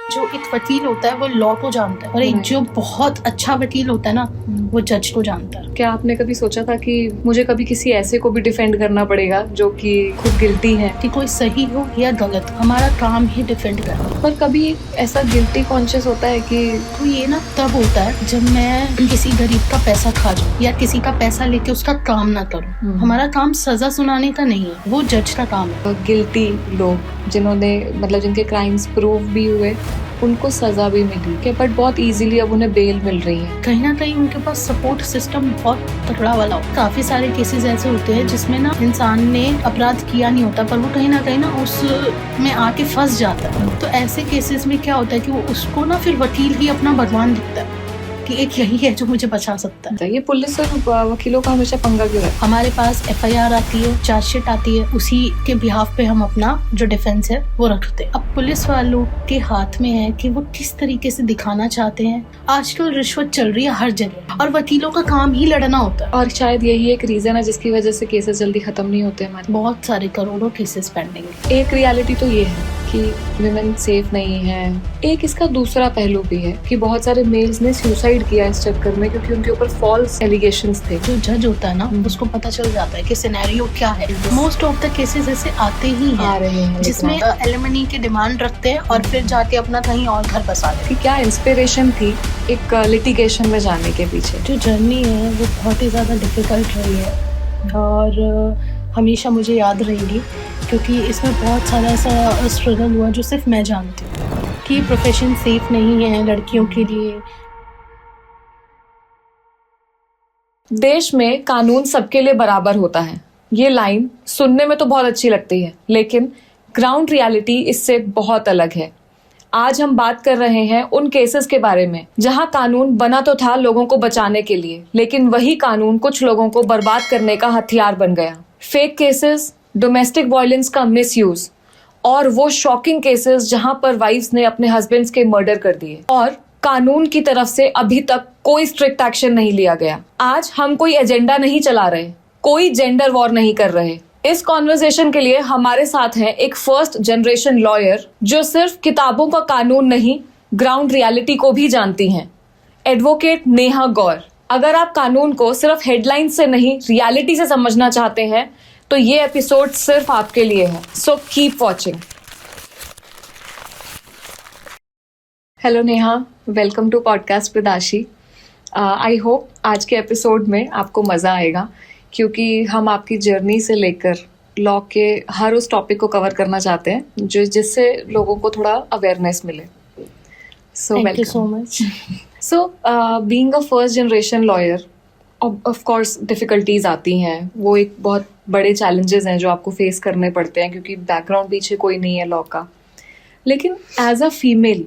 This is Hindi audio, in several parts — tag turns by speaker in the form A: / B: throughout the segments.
A: जो एक वकील होता है वो लॉ को जानता है और एक जो बहुत अच्छा वकील होता है ना वो जज को जानता है।
B: क्या आपने कभी सोचा था कि मुझे कभी किसी ऐसे को भी डिफेंड करना पड़ेगा जो कि खुद गिल्टी है?
A: कि कोई सही हो या गलत, हमारा काम ही डिफेंड करना।
B: पर कभी ऐसा गिल्टी कॉन्शियस होता है कि
A: तो ये ना तब होता है जब मैं किसी गरीब का पैसा खा जाऊँ या किसी का पैसा लेके उसका काम ना करूँ। हमारा काम सजा सुनाने का नहीं है, वो जज का काम है।
B: गिल्टी लोग जिन्होंने मतलब जिनके क्राइम्स प्रूव भी हुए उनको सजा भी मिली, बट बहुत इजीली अब उन्हें बेल मिल रही है।
A: कहीं ना कहीं उनके पास सपोर्ट सिस्टम बहुत तगड़ा वाला हो। काफी सारे केसेस ऐसे होते हैं जिसमें ना इंसान ने अपराध किया नहीं होता पर वो कहीं ना उस में आके फंस जाता है। तो ऐसे केसेस में क्या होता है कि वो उसको ना फिर वकील ही अपना भगवान दिखता है कि एक यही है जो मुझे बचा सकता है।
B: ये पुलिस और वकीलों का हमेशा पंगा क्यों है?
A: हमारे पास FIR आती है, चार्जशीट आती है, उसी के बिहाफ पे हम अपना जो डिफेंस है वो रखते हैं। अब पुलिस वालों के हाथ में है कि वो किस तरीके से दिखाना चाहते हैं। आजकल रिश्वत चल रही है हर जगह और वकीलों का काम ही लड़ना होता है।
B: और शायद यही एक रीजन है जिसकी वजह से केसेस जल्दी खत्म नहीं होते हमारे।
A: बहुत सारे करोड़ों केसेस पेंडिंग है।
B: एक रियलिटी तो ये है कि विमेन सेफ नहीं है। एक इसका दूसरा पहलू भी है कि बहुत सारे मेल्स ने सुसाइड किया इस चक्कर में क्योंकि उनके ऊपर फॉल्स एलिगेशंस थे।
A: जो जज होता है ना उसको पता चल जाता है कि सिनेरियो क्या है। मोस्ट ऑफ द केसेस ऐसे आते ही
B: आ रहे हैं
A: जिसमें एलिमनी की डिमांड रखते हैं और फिर जाके अपना कहीं और घर बसा लेते हैं।
B: क्या इंस्पिरेशन थी एक लिटिगेशन में जाने के पीछे?
A: जो जर्नी है वो बहुत ही ज़्यादा डिफिकल्ट रही है और हमेशा मुझे याद रहेगी क्योंकि इसमें बहुत सारा ऐसा स्ट्रगल हुआ जो सिर्फ मैं जानती हूँ कि प्रोफेशन सेफ नहीं है लड़कियों के लिए।
B: देश में कानून सबके लिए बराबर होता है। ये लाइन सुनने में तो बहुत अच्छी लगती है लेकिन ग्राउंड रियलिटी इससे बहुत अलग है। आज हम बात कर रहे हैं उन केसेस के बारे में जहां कानून बना तो था लोगों को बचाने के लिए, लेकिन वही कानून कुछ लोगों को बर्बाद करने का हथियार बन गया। फेक केसेस, डोमेस्टिक वायलेंस का मिसयूज और वो शॉकिंग केसेस जहां पर वाइफ्स ने अपने हस्बैंड्स के मर्डर कर दिए और कानून की तरफ से अभी तक कोई स्ट्रिक्ट एक्शन नहीं लिया गया। आज हम कोई एजेंडा नहीं चला रहे, कोई जेंडर वॉर नहीं कर रहे। इस कॉन्वर्सेशन के लिए हमारे साथ हैं एक फर्स्ट जनरेशन लॉयर जो सिर्फ किताबों का कानून नहीं ग्राउंड रियलिटी को भी जानती हैं, एडवोकेट नेहा गौर। अगर आप कानून को सिर्फ हेडलाइन से नहीं रियलिटी से समझना चाहते हैं तो ये एपिसोड सिर्फ आपके लिए है, so keep watching. Hello Neha, welcome to podcast with Ashi. I hope आज के एपिसोड में आपको मज़ा आएगा क्योंकि हम आपकी जर्नी से लेकर लॉ के हर उस टॉपिक को कवर करना चाहते हैं जो जिससे लोगों को थोड़ा अवेयरनेस मिले। So
A: thank you so much.
B: So being a first generation lawyer, of course difficulties आती हैं, वो एक बहुत बड़े चैलेंजेस हैं जो आपको फेस करने पड़ते हैं क्योंकि बैकग्राउंड पीछे कोई नहीं है लॉ का। लेकिन एज अ फीमेल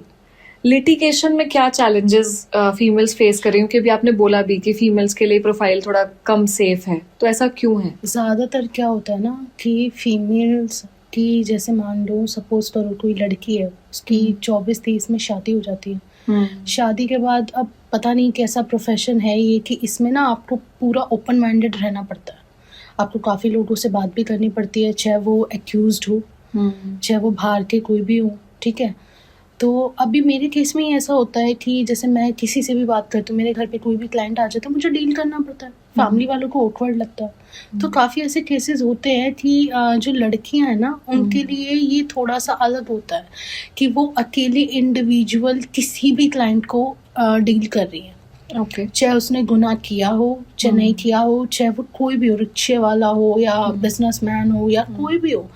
B: लिटिगेशन में क्या चैलेंजेस फीमेल्स फेस कर रही हूँ? क्योंकि आपने बोला भी कि फीमेल्स के लिए प्रोफाइल थोड़ा कम सेफ है, तो ऐसा क्यों है?
A: ज़्यादातर क्या होता है ना कि फीमेल्स की, जैसे मान लो सपोज करो कोई लड़की है, उसकी 24-23 में शादी हो जाती है। शादी के बाद अब पता नहीं कैसा प्रोफेशन है ये कि इसमें ना आपको पूरा ओपन माइंडेड रहना पड़ता है। आपको काफ़ी लोगों से बात भी करनी पड़ती है, चाहे वो एक्यूज्ड हो चाहे वो बाहर के कोई भी हो, ठीक है। तो अभी मेरे केस में ही ऐसा होता है कि जैसे मैं किसी से भी बात करती हूँ, मेरे घर पे कोई भी क्लाइंट आ जाता है, मुझे डील करना पड़ता है, फैमिली वालों को ऑकवर्ड लगता है। तो काफ़ी ऐसे केसेस होते हैं कि जो लड़कियां हैं ना उनके लिए ये थोड़ा सा अलग होता है कि वो अकेले इंडिविजुअल किसी भी क्लाइंट को डील कर रही है।
B: ओके।
A: चाहे उसने गुनाह किया हो चाहे नहीं किया हो, चाहे वो कोई भी हो, रिक्शे वाला हो या बिजनेसमैन हो या कोई भी हो,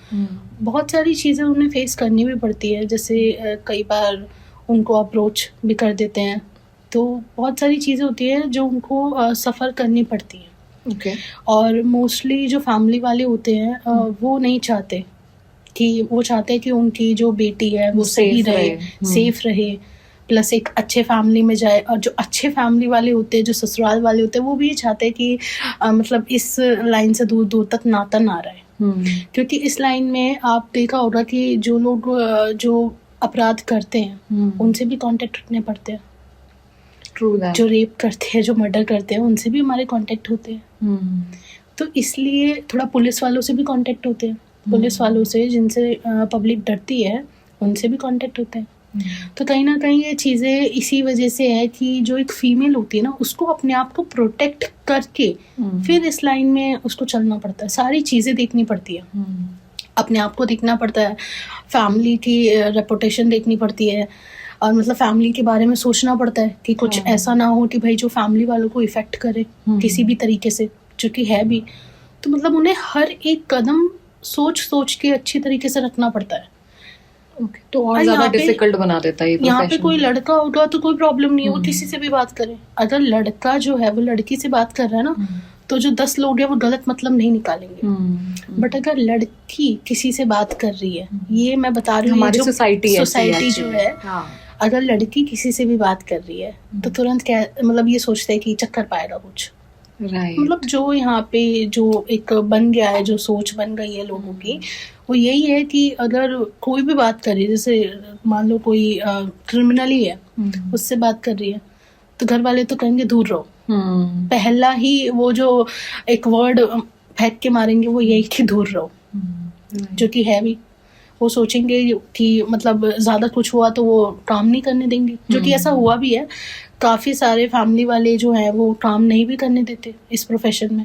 A: बहुत सारी चीज़ें उन्हें फेस करनी भी पड़ती है। जैसे कई बार उनको अप्रोच भी कर देते हैं, तो बहुत सारी चीज़ें होती हैं जो उनको सफ़र करनी पड़ती हैं।
B: ओके।
A: और मोस्टली जो फैमिली वाले होते हैं वो नहीं चाहते कि, वो चाहते हैं कि उनकी जो बेटी है वो सही रहे, सेफ रहे, प्लस एक अच्छे फैमिली में जाए। और जो अच्छे फैमिली वाले होते हैं, जो ससुराल वाले होते हैं, वो भी चाहते हैं कि मतलब इस लाइन से दूर दूर तक नाता ना रहे। क्योंकि इस लाइन में आप देखा होगा कि जो लोग जो अपराध करते हैं उनसे भी कांटेक्ट रखने पड़ते हैं।
B: True that.
A: जो रेप करते हैं, जो मर्डर करते हैं, उनसे भी हमारे कांटेक्ट होते हैं। तो इसलिए थोड़ा पुलिस वालों से भी कांटेक्ट होते हैं। पुलिस वालों से जिनसे पब्लिक डरती है उनसे भी कांटेक्ट होते हैं। तो कहीं ना कहीं ये चीज़ें इसी वजह से है कि जो एक फीमेल होती है ना, उसको अपने आप को प्रोटेक्ट करके फिर इस लाइन में उसको चलना पड़ता है, सारी चीज़ें देखनी पड़ती है, अपने आप को देखना पड़ता है, फैमिली की रेपुटेशन देखनी पड़ती है, और मतलब फैमिली के बारे में सोचना पड़ता है कि कुछ ऐसा ना हो कि भाई जो फैमिली वालों को इफ़ेक्ट करे किसी भी तरीके से, जो कि है भी। तो मतलब उन्हें हर एक कदम सोच के अच्छी तरीके से रखना पड़ता है।
B: Okay. तो और ज़्यादा डिफिकल्ट बना देता है ये
A: यहाँ पे कोई लड़का होगा तो कोई प्रॉब्लम नहीं है, वो किसी से भी बात करे। अगर लड़का जो है वो लड़की से बात कर रहा है ना, तो जो 10 लोग हैं वो गलत मतलब नहीं निकालेंगे। बट अगर लड़की किसी से बात कर रही है, ये मैं बता रही हूँ,
B: हमारी सोसाइटी
A: जो है, अगर लड़की किसी से भी बात कर रही है तो तुरंत क्या मतलब ये सोचते हैं कि चक्कर पाएगा कुछ। मतलब जो यहाँ पे जो एक बन गया है, जो सोच बन गई है लोगों की, वो यही है कि अगर कोई भी बात कर रही है, जैसे मान लो कोई क्रिमिनल ही है, उससे बात कर रही है, तो घर वाले तो कहेंगे दूर रहो। पहला ही वो जो एक वर्ड फेंक के मारेंगे वो यही कि दूर रहो, जो कि है भी। वो सोचेंगे कि मतलब ज़्यादा कुछ हुआ तो वो काम नहीं करने देंगे, जो कि ऐसा हुआ भी है। काफ़ी सारे फैमिली वाले जो हैं वो काम नहीं भी करने देते इस प्रोफेशन में।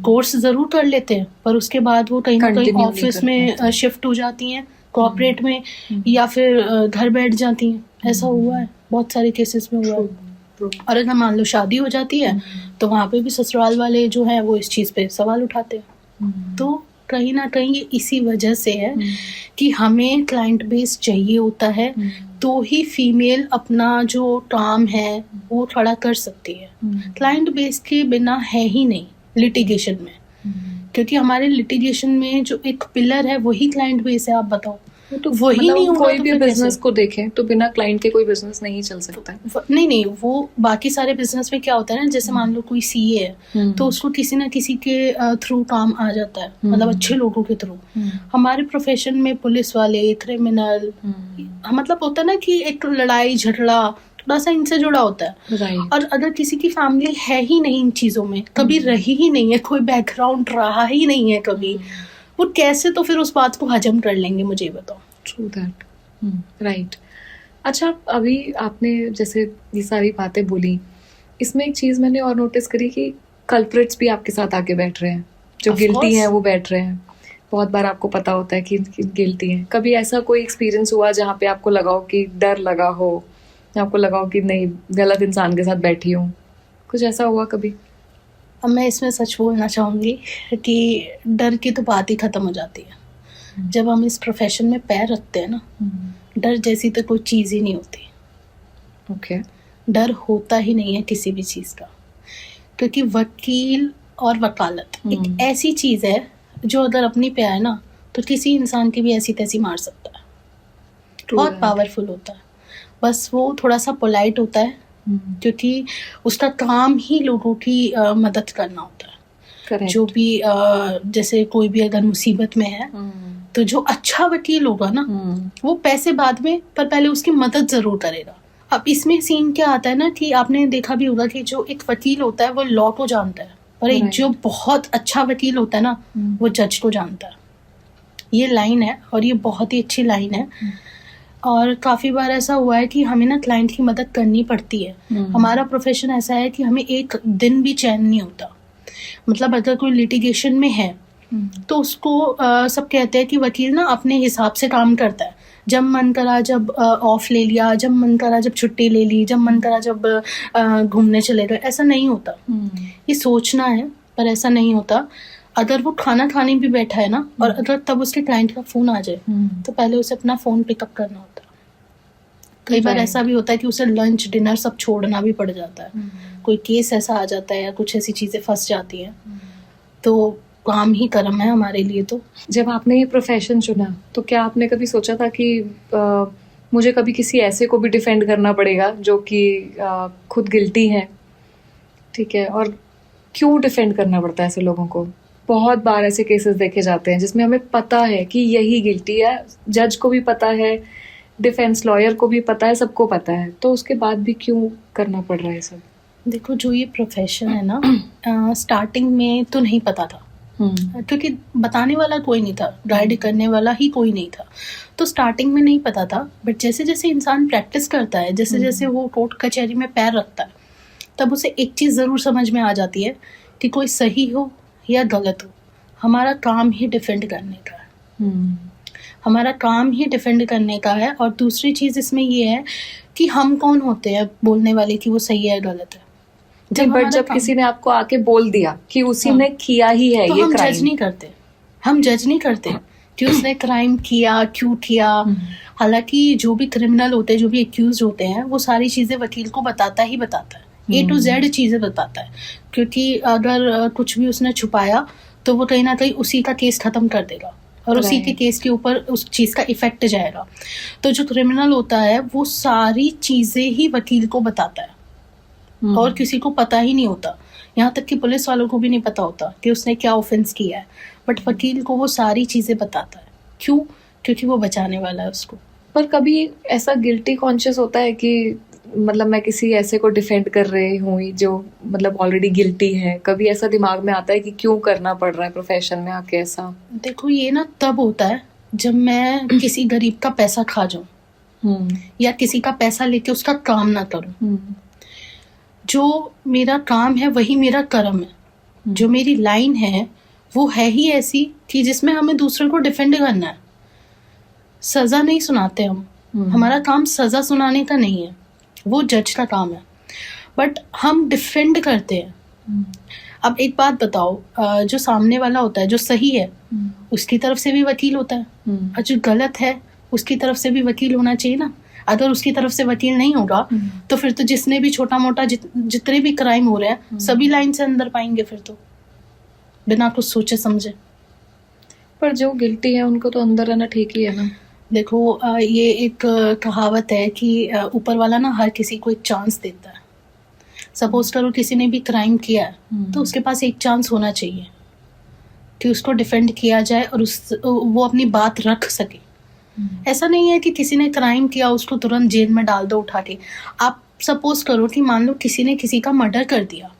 A: कोर्स ज़रूर कर लेते हैं, पर उसके बाद वो कहीं ना कहीं ऑफिस में शिफ्ट हो जाती हैं, कॉर्पोरेट में, या फिर घर बैठ जाती हैं। ऐसा हुआ है, बहुत सारे केसेस में हुआ है। और अगर मान लो शादी हो जाती है तो वहाँ पे भी ससुराल वाले जो हैं वो इस चीज़ पे सवाल उठाते हैं। तो कहीं ना कहीं ये इसी वजह से है कि हमें क्लाइंट बेस चाहिए होता है, तो ही फीमेल अपना जो काम है वो खड़ा कर सकती है। क्लाइंट बेस के बिना है ही नहीं लिटिगेशन में, क्योंकि हमारे लिटिगेशन में जो एक पिलर है वही क्लाइंट बेस है। आप बताओ, तो वही मतलब नहीं होगा, कोई भी
B: बिजनेस को देखें तो बिना क्लाइंट के कोई बिजनेस नहीं चल सकता।
A: नहीं, वो बाकी सारे बिजनेस में क्या होता है ना, जैसे मान लो कोई सीए है तो उसको किसी ना किसी के थ्रू काम आ जाता है, मतलब अच्छे लोगों के थ्रू। हमारे प्रोफेशन में पुलिस वाले, क्रिमिनल, मतलब होता है ना कि एक लड़ाई झगड़ा थोड़ा सा इनसे जुड़ा होता है। और अगर किसी की फैमिली है ही नहीं इन चीजों में, कभी रही ही नहीं है, कोई बैकग्राउंड रहा ही नहीं है कभी, वो कैसे तो फिर उस बात को हजम कर लेंगे, मुझे बताओ।
B: True that, right. अच्छा, अभी आपने जैसे ये सारी बातें बोली, इसमें एक चीज़ मैंने और नोटिस करी कि कल्प्रिट्स भी आपके साथ आके बैठ रहे हैं, जो गिल्टी हैं वो बैठ रहे हैं। बहुत बार आपको पता होता है कि गिल्टी हैं। कभी ऐसा कोई एक्सपीरियंस हुआ जहाँ पे आपको लगा हो कि डर लगा हो, आपको लगा हो कि नहीं गलत इंसान के साथ बैठी हूँ, कुछ ऐसा हुआ कभी?
A: अब मैं इसमें सच बोलना चाहूँगी कि डर की तो बात ही ख़त्म हो जाती है जब हम इस प्रोफेशन में पैर रखते हैं ना। डर जैसी तो कोई चीज़ ही नहीं होती।
B: ओके।
A: डर होता ही नहीं है किसी भी चीज़ का, क्योंकि वकील और वकालत एक ऐसी चीज़ है जो अगर अपनी पे आए ना तो किसी इंसान की भी ऐसी तैसी मार सकता है। बहुत पावरफुल होता है, बस वो थोड़ा सा पोलाइट होता है, क्योंकि उसका काम ही लोगों की मदद करना होता है। Correct. जो भी जैसे कोई भी अगर मुसीबत में है तो जो अच्छा वकील होगा ना वो पैसे बाद में, पर पहले उसकी मदद जरूर करेगा। अब इसमें सीन क्या आता है ना कि आपने देखा भी होगा कि जो एक वकील होता है वो लॉ को जानता है, और एक जो बहुत अच्छा वकील होता है ना वो जज को जानता है। ये लाइन है और ये बहुत ही अच्छी लाइन है। और काफ़ी बार ऐसा हुआ है कि हमें ना क्लाइंट की मदद करनी पड़ती है। हमारा प्रोफेशन ऐसा है कि हमें एक दिन भी चैन नहीं होता। मतलब अगर कोई लिटिगेशन में है तो उसको सब कहते हैं कि वकील ना अपने हिसाब से काम करता है, जब मन करा जब ऑफ ले लिया, जब मन करा जब छुट्टी ले ली, जब मन करा जब घूमने चले गए। ऐसा नहीं होता। ये सोचना है पर ऐसा नहीं होता। अगर वो खाना खाने भी बैठा है ना और अगर तब उसके क्लाइंट का फ़ोन आ जाए तो पहले उसे अपना फ़ोन पिकअप करना होता है। कई बार ऐसा भी होता है कि उसे लंच डिनर सब छोड़ना भी पड़ जाता है। कोई केस ऐसा आ जाता है या कुछ ऐसी चीज़ें फंस जाती हैं तो काम ही कर्म है हमारे लिए। तो
B: जब आपने ये प्रोफेशन चुना तो क्या आपने कभी सोचा था कि मुझे कभी किसी ऐसे को भी डिफेंड करना पड़ेगा जो कि खुद गिल्टी है, ठीक है, और क्यों डिफेंड करना पड़ता है ऐसे लोगों को? बहुत बार ऐसे केसेस देखे जाते हैं जिसमें हमें पता है कि यही गिल्टी है, जज को भी पता है, डिफेंस लॉयर को भी पता है, सबको पता है, तो उसके बाद भी क्यों करना पड़ रहा है सब?
A: देखो, जो ये प्रोफेशन है ना स्टार्टिंग में तो नहीं पता था क्योंकि बताने वाला कोई नहीं था, गाइड करने वाला ही कोई नहीं था। तो स्टार्टिंग में नहीं पता था, बट जैसे जैसे इंसान प्रैक्टिस करता है, जैसे जैसे वो कोर्ट कचहरी में पैर रखता है, तब उसे एक चीज़ ज़रूर समझ में आ जाती है कि कोई सही हो या गलत हो, हमारा काम ही डिफेंड करने का है। हमारा काम ही डिफेंड करने का है। और दूसरी चीज़ इसमें ये है कि हम कौन होते हैं बोलने वाले कि वो सही है या गलत है।
B: बट जब किसी ने आपको आके बोल दिया कि उसी ने किया ही है
A: तो
B: ये
A: हम
B: क्राइम,
A: जज नहीं करते, हम जज नहीं करते कि उसने क्राइम किया, क्यों किया। हालांकि जो भी क्रिमिनल होते हैं, जो भी एक्यूज होते हैं, वो सारी चीज़ें वकील को बताता ही बताता है, A to Z चीज़ें बताता है। क्योंकि अगर कुछ भी उसने छुपाया तो वो कहीं ना कहीं उसी का केस खत्म कर देगा और उसी के केस के ऊपर उस चीज़ का इफेक्ट जाएगा। तो जो क्रिमिनल होता है वो सारी चीज़ें ही वकील को बताता है और किसी को पता ही नहीं होता, यहाँ तक कि पुलिस वालों को भी नहीं पता होता कि उसने क्या ऑफेंस किया है, बट वकील को वो सारी चीज़ें बताता है। क्यों? क्योंकि वो बचाने वाला है उसको।
B: पर कभी ऐसा गिल्टी कॉन्शियस होता है कि मतलब मैं किसी ऐसे को डिफेंड कर रही हूँ जो मतलब ऑलरेडी गिल्टी है, कभी ऐसा दिमाग में आता है कि क्यों करना पड़ रहा है प्रोफेशन में आके ऐसा?
A: देखो, ये ना तब होता है जब मैं किसी गरीब का पैसा खा जाऊं या किसी का पैसा लेके उसका काम ना करूं। जो मेरा काम है वही मेरा कर्म है, जो मेरी लाइन है वो है ही ऐसी कि जिसमें हमें दूसरे को डिफेंड करना है। सज़ा नहीं सुनाते हम, हमारा काम सज़ा सुनाने का नहीं है, वो जज का काम है, बट हम डिफेंड करते हैं। अब एक बात बताओ, जो सामने वाला होता है, जो सही है, उसकी तरफ से भी वकील होता है, और जो गलत है उसकी तरफ से भी वकील होना चाहिए ना। अगर उसकी तरफ से वकील नहीं होगा तो फिर तो जिसने भी छोटा मोटा जितने भी क्राइम हो रहे हैं सभी लाइन से अंदर पाएंगे, फिर तो बिना कुछ सोचे समझे।
B: पर जो गिल्टी है उनको तो अंदर रहना ठीक ही है ना।
A: देखो, ये एक कहावत है कि ऊपर वाला ना हर किसी को एक चांस देता है। सपोज करो किसी ने भी क्राइम किया है तो उसके पास एक चांस होना चाहिए कि उसको डिफेंड किया जाए और वो अपनी बात रख सके। ऐसा नहीं है कि किसी ने क्राइम किया उसको तुरंत जेल में डाल दो उठा के। आप सपोज करो कि मान लो किसी ने किसी का मर्डर कर दिया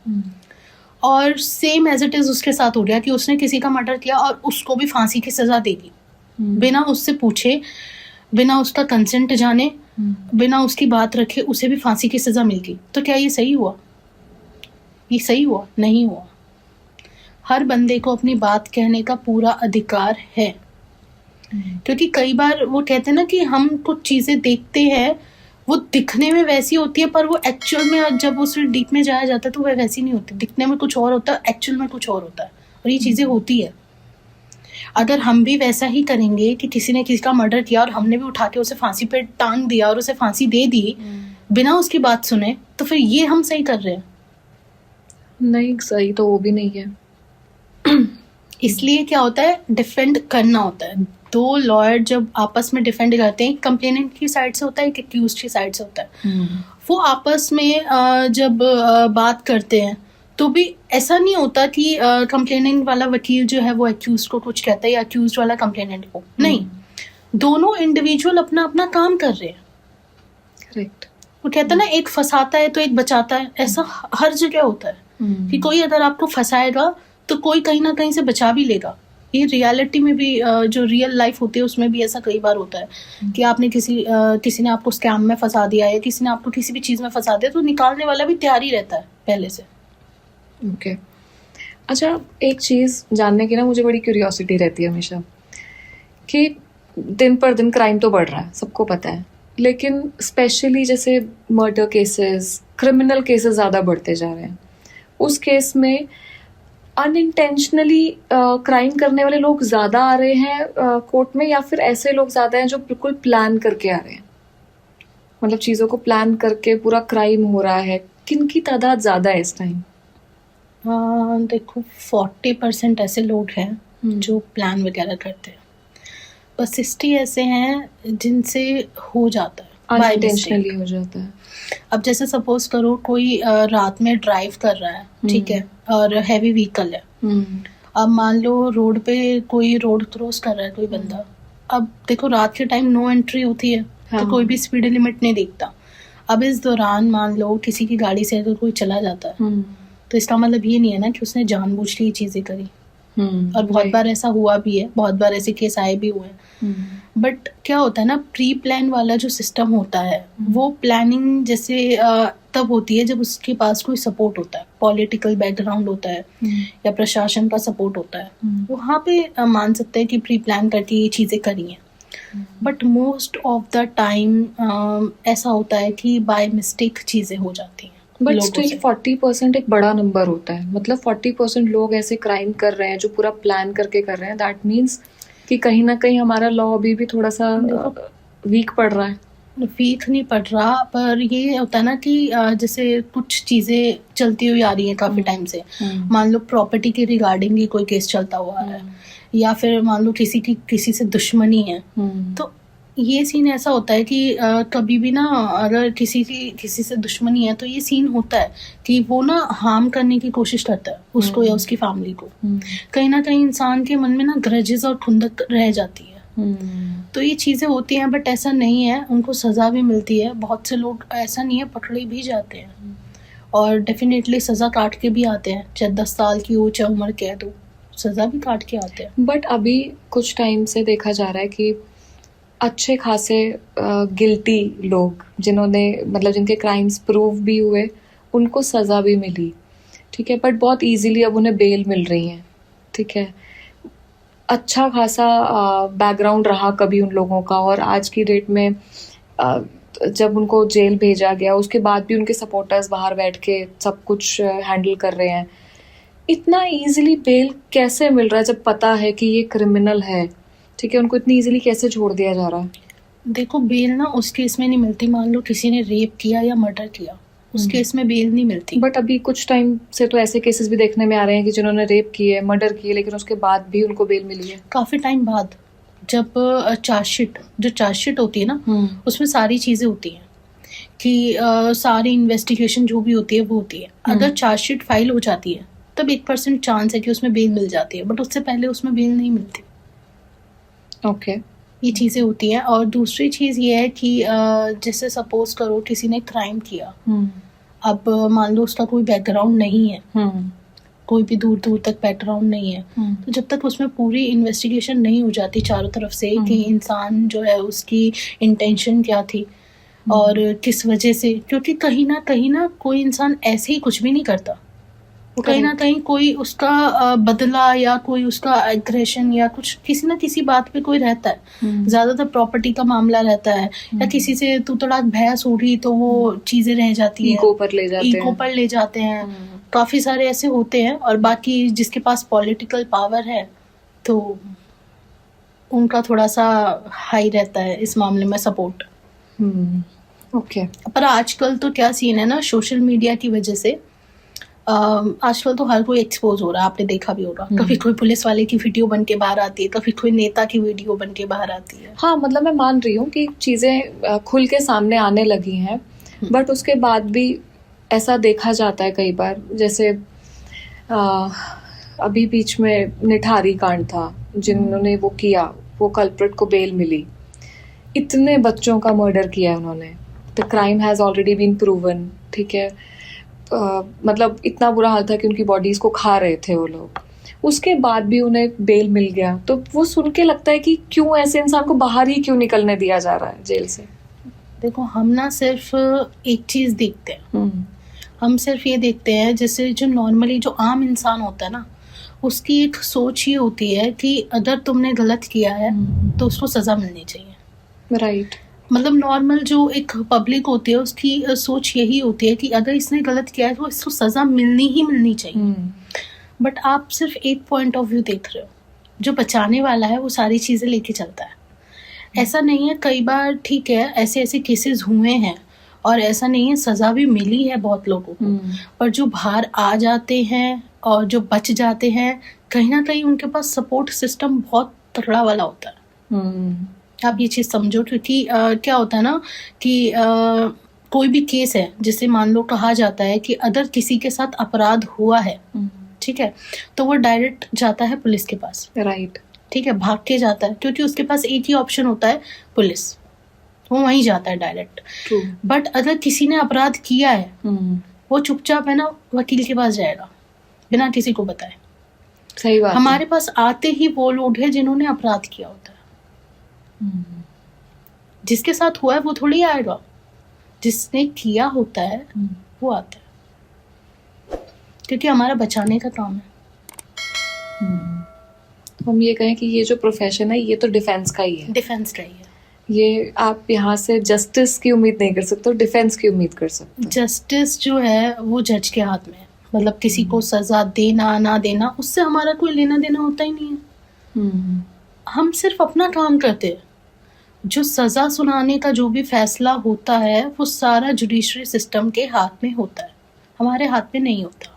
A: और सेम एज इट इज उसके साथ हो गया कि उसने किसी का मर्डर किया और उसको भी फांसी की सजा दे दी, बिना उससे पूछे, बिना उसका कंसेंट जाने, बिना उसकी बात रखे उसे भी फांसी की सजा मिल गई। तो क्या ये सही हुआ? ये सही हुआ? नहीं हुआ। हर बंदे को अपनी बात कहने का पूरा अधिकार है, क्योंकि कई बार वो कहते हैं ना कि हम कुछ चीज़ें देखते हैं वो दिखने में वैसी होती है पर वो एक्चुअल में जब उसमें डीप में जाया जाता है तो वह वैसी नहीं होती। दिखने में कुछ और होता है, एक्चुअल में कुछ और होता है, और ये चीज़ें होती है। अगर हम भी वैसा ही करेंगे कि किसी ने किसी का मर्डर किया और हमने भी उठा के उसे फांसी पे टांग दिया और उसे फांसी दे दी बिना उसकी बात सुने, तो फिर ये हम सही कर रहे हैं?
B: नहीं, सही तो वो भी नहीं है।
A: इसलिए क्या होता है, डिफेंड करना होता है। दो लॉयर जब आपस में डिफेंड करते हैं, कंप्लेनेंट की साइड से होता है, एक एक्यूज्ड की साइड से होता है, वो आपस में जब बात करते हैं तो भी ऐसा नहीं होता कि कंप्लेनेंट वाला वकील जो है वो एक्यूज्ड को कुछ कहता है या एक्यूज्ड वाला कंप्लेनेंट को। नहीं, दोनों इंडिविजुअल अपना अपना काम कर रहे हैं।
B: करेक्ट।
A: वो कहता है ना, एक फंसाता है तो एक बचाता है। ऐसा हर जगह होता है कि कोई अगर आपको फंसाएगा तो कोई कहीं ना कहीं से बचा भी लेगा। ये रियलिटी में भी, जो रियल लाइफ होती है उसमें भी ऐसा कई बार होता है कि आपने किसी ने आपको स्कैम में फंसा दिया है, किसी ने आपको किसी भी चीज़ में फंसा दिया, तो निकालने वाला भी तैयार ही रहता है पहले से।
B: ओके। अच्छा, एक चीज़ जानने की ना मुझे बड़ी क्यूरियोसिटी रहती है हमेशा कि दिन पर दिन क्राइम तो बढ़ रहा है, सबको पता है, लेकिन स्पेशली जैसे मर्डर केसेस, क्रिमिनल केसेस ज़्यादा बढ़ते जा रहे हैं। उस केस में अनइंटेंशनली क्राइम करने वाले लोग ज़्यादा आ रहे हैं कोर्ट में, या फिर ऐसे लोग ज़्यादा हैं जो बिल्कुल प्लान करके आ रहे हैं, मतलब चीज़ों को प्लान करके पूरा क्राइम हो रहा है? किन की तादाद ज़्यादा है इस टाइम?
A: देखो, 40% ऐसे लोग हैं जो प्लान वगैरह करते हैं, बस 60 ऐसे हैं जिनसे हो जाता है,
B: अनइंटेंशनली हो जाता है।
A: अब जैसे सपोज करो कोई रात में ड्राइव कर रहा है, ठीक है, और हैवी व्हीकल है। अब मान लो रोड पे कोई रोड क्रॉस कर रहा है कोई बंदा। अब देखो, रात के टाइम नो एंट्री होती है, तो कोई भी स्पीड लिमिट नहीं देखता। अब इस दौरान मान लो किसी की गाड़ी से अगर कोई चला जाता है तो इसका मतलब ये नहीं है ना कि उसने जानबूझ के ये चीज़ें करी। और बहुत बार ऐसा हुआ भी है, बहुत बार ऐसे केस आए भी हुए हैं। बट क्या होता है ना, प्री प्लान वाला जो सिस्टम होता है वो प्लानिंग जैसे तब होती है जब उसके पास कोई सपोर्ट होता है, पॉलिटिकल बैकग्राउंड होता है या प्रशासन का सपोर्ट होता है, वहाँ पे मान सकते हैं कि प्री प्लान करके ये चीज़ें करी हैं। But most of the time ऐसा होता है कि बाय मिस्टेक चीज़ें हो जाती हैं।
B: बट स्टिल 40% एक बड़ा नंबर होता है, मतलब 40% लोग ऐसे क्राइम कर रहे हैं जो पूरा प्लान करके कर रहे हैं। दैट मीन्स कि कहीं ना कहीं हमारा लॉ अभी भी थोड़ा सा वीक पड़ रहा है।
A: वीक नहीं पड़ रहा, पर ये होता है ना कि जैसे कुछ चीज़ें चलती हुई आ रही हैं काफ़ी टाइम से। मान लो प्रॉपर्टी के रिगार्डिंग ही कोई केस चलता हुआ है, या फिर मान लो किसी से दुश्मनी है, तो ये सीन ऐसा होता है कि कभी भी ना अगर किसी से दुश्मनी है तो ये सीन होता है कि वो ना हार्म करने की कोशिश करता है उसको या उसकी फैमिली को। कहीं ना कहीं इंसान के मन में ना ग्रजेस और खुंदक रह जाती है। तो ये चीज़ें होती हैं, बट ऐसा नहीं है, उनको सज़ा भी मिलती है। बहुत से लोग ऐसा नहीं है, पकड़े भी जाते हैं और डेफिनेटली सज़ा काट के भी आते हैं, चाहे 10 साल की हो चाहे उम्र कह दो, सज़ा भी काट के आते हैं।
B: बट अभी कुछ टाइम से देखा जा रहा है कि अच्छे खासे गिल्टी लोग जिन्होंने मतलब जिनके क्राइम्स प्रूव भी हुए उनको सज़ा भी मिली, ठीक है, बट बहुत इजीली अब उन्हें बेल मिल रही है, ठीक है। अच्छा खासा बैकग्राउंड रहा कभी उन लोगों का, और आज की डेट में जब उनको जेल भेजा गया उसके बाद भी उनके सपोर्टर्स बाहर बैठ के सब कुछ हैंडल कर रहे हैं। इतना इजीली बेल कैसे मिल रहा है जब पता है कि ये क्रिमिनल है, ठीक है, उनको इतनी इजीली कैसे छोड़ दिया जा रहा है?
A: देखो, बेल ना उस केस में नहीं मिलती, मान लो किसी ने रेप किया या मर्डर किया, उस केस में बेल नहीं मिलती।
B: बट अभी कुछ टाइम से तो ऐसे केसेस भी देखने में आ रहे हैं कि जिन्होंने रेप किए, मर्डर किए, लेकिन उसके बाद भी उनको बेल मिली है।
A: काफ़ी टाइम बाद, जब चार्जशीट होती है ना, उसमें सारी चीज़ें होती हैं कि सारी इन्वेस्टिगेशन जो भी होती है वो होती है। अगर चार्जशीट फाइल हो जाती है तब 1% चांस है कि उसमें बेल मिल जाती है, बट उससे पहले उसमें बेल नहीं मिलती।
B: ओके,
A: ये चीज़ें होती हैं। और दूसरी चीज़ ये है कि जैसे सपोज करो किसी ने क्राइम किया, अब मान लो उसका कोई बैकग्राउंड नहीं है, कोई भी दूर दूर तक बैकग्राउंड नहीं है, तो जब तक उसमें पूरी इन्वेस्टिगेशन नहीं हो जाती चारों तरफ से कि इंसान जो है उसकी इंटेंशन क्या थी और किस वजह से, क्योंकि कहीं ना कोई इंसान ऐसे ही कुछ भी नहीं करता, वो कहीं ना कहीं कोई उसका बदला या कोई उसका एग्रेशन या कुछ किसी ना किसी बात पे कोई रहता है। ज्यादातर प्रॉपर्टी का मामला रहता है, या किसी से तू तड़ाक बहस हो रही तो वो चीजें रह जाती है,
B: ईगो पर ले जाते हैं।
A: काफी सारे ऐसे होते हैं। और बाकी जिसके पास पॉलिटिकल पावर है तो उनका थोड़ा सा हाई रहता है इस मामले में सपोर्ट।
B: ओके,
A: पर आजकल तो क्या सीन है ना, सोशल मीडिया की वजह से आजकल तो हर कोई एक्सपोज हो रहा है, आपने देखा भी होगा। कभी कोई पुलिस वाले की वीडियो बन के बाहर आती है, कभी कोई नेता की वीडियो बन के बाहर आती है।
B: हाँ, मतलब मैं मान रही हूँ कि चीज़ें खुल के सामने आने लगी हैं, बट उसके बाद भी ऐसा देखा जाता है कई बार, जैसे अभी बीच में निठारी कांड था, जिन्होंने वो किया, वो कल्प्रिट को बेल मिली। इतने बच्चों का मर्डर किया है उन्होंने, the crime has already been proven, ठीक है। मतलब इतना बुरा हाल था कि उनकी बॉडीज को खा रहे थे वो लोग, उसके बाद भी उन्हें बेल मिल गया। तो वो सुन के लगता है कि क्यों ऐसे इंसान को बाहर ही क्यों निकलने दिया जा रहा है जेल से।
A: देखो, हम ना सिर्फ एक चीज़ देखते हैं, हम सिर्फ ये देखते हैं जैसे जो नॉर्मली जो आम इंसान होता है ना, उसकी एक सोच ये होती है कि अगर तुमने गलत किया है तो उसको सज़ा मिलनी चाहिए,
B: राइट।
A: मतलब नॉर्मल जो एक पब्लिक होती है उसकी सोच यही होती है कि अगर इसने गलत किया है तो इसको सज़ा मिलनी चाहिए। बट आप सिर्फ एक पॉइंट ऑफ व्यू देख रहे हो, जो बचाने वाला है वो सारी चीज़ें लेके चलता है। ऐसा नहीं है, कई बार ठीक है ऐसे केसेस हुए हैं और ऐसा नहीं है, सज़ा भी मिली है बहुत लोगों को, पर जो बाहर आ जाते हैं और जो बच जाते हैं, कहीं ना कहीं उनके पास सपोर्ट सिस्टम बहुत तगड़ा वाला होता है। आप ये चीज़ समझो, क्योंकि क्या होता है ना कि कोई भी केस है, जिसे मान लो कहा जाता है कि अगर किसी के साथ अपराध हुआ है, ठीक है, तो वो डायरेक्ट जाता है पुलिस के पास,
B: राइट,
A: ठीक है, भाग के जाता है, क्योंकि उसके पास एक ही ऑप्शन होता है, पुलिस, वो वहीं जाता है डायरेक्ट। बट अगर किसी ने अपराध किया है, वो चुपचाप है ना वकील के पास जाएगा बिना किसी को बताए।
B: सही बात है।
A: हमारे पास आते ही वो लोग हैं जिन्होंने अपराध किया होता है। जिसके साथ हुआ है वो थोड़ी आएगा, जिसने किया होता है वो आता है, क्योंकि हमारा बचाने का काम है।
B: हम ये कहें कि ये जो प्रोफेशन है ये तो डिफेंस का ही है।
A: डिफेंस का ही है।
B: ये आप यहाँ से जस्टिस की उम्मीद नहीं कर सकते, डिफेंस की उम्मीद कर सकते।
A: जस्टिस जो है वो जज के हाथ में है। मतलब किसी को सजा देना ना देना उससे हमारा कोई लेना देना होता ही नहीं है। हम सिर्फ अपना काम करते हैं। जो सजा सुनाने का जो भी फैसला होता है वो सारा जुडिशरी सिस्टम के हाथ में होता है, हमारे हाथ में नहीं होता।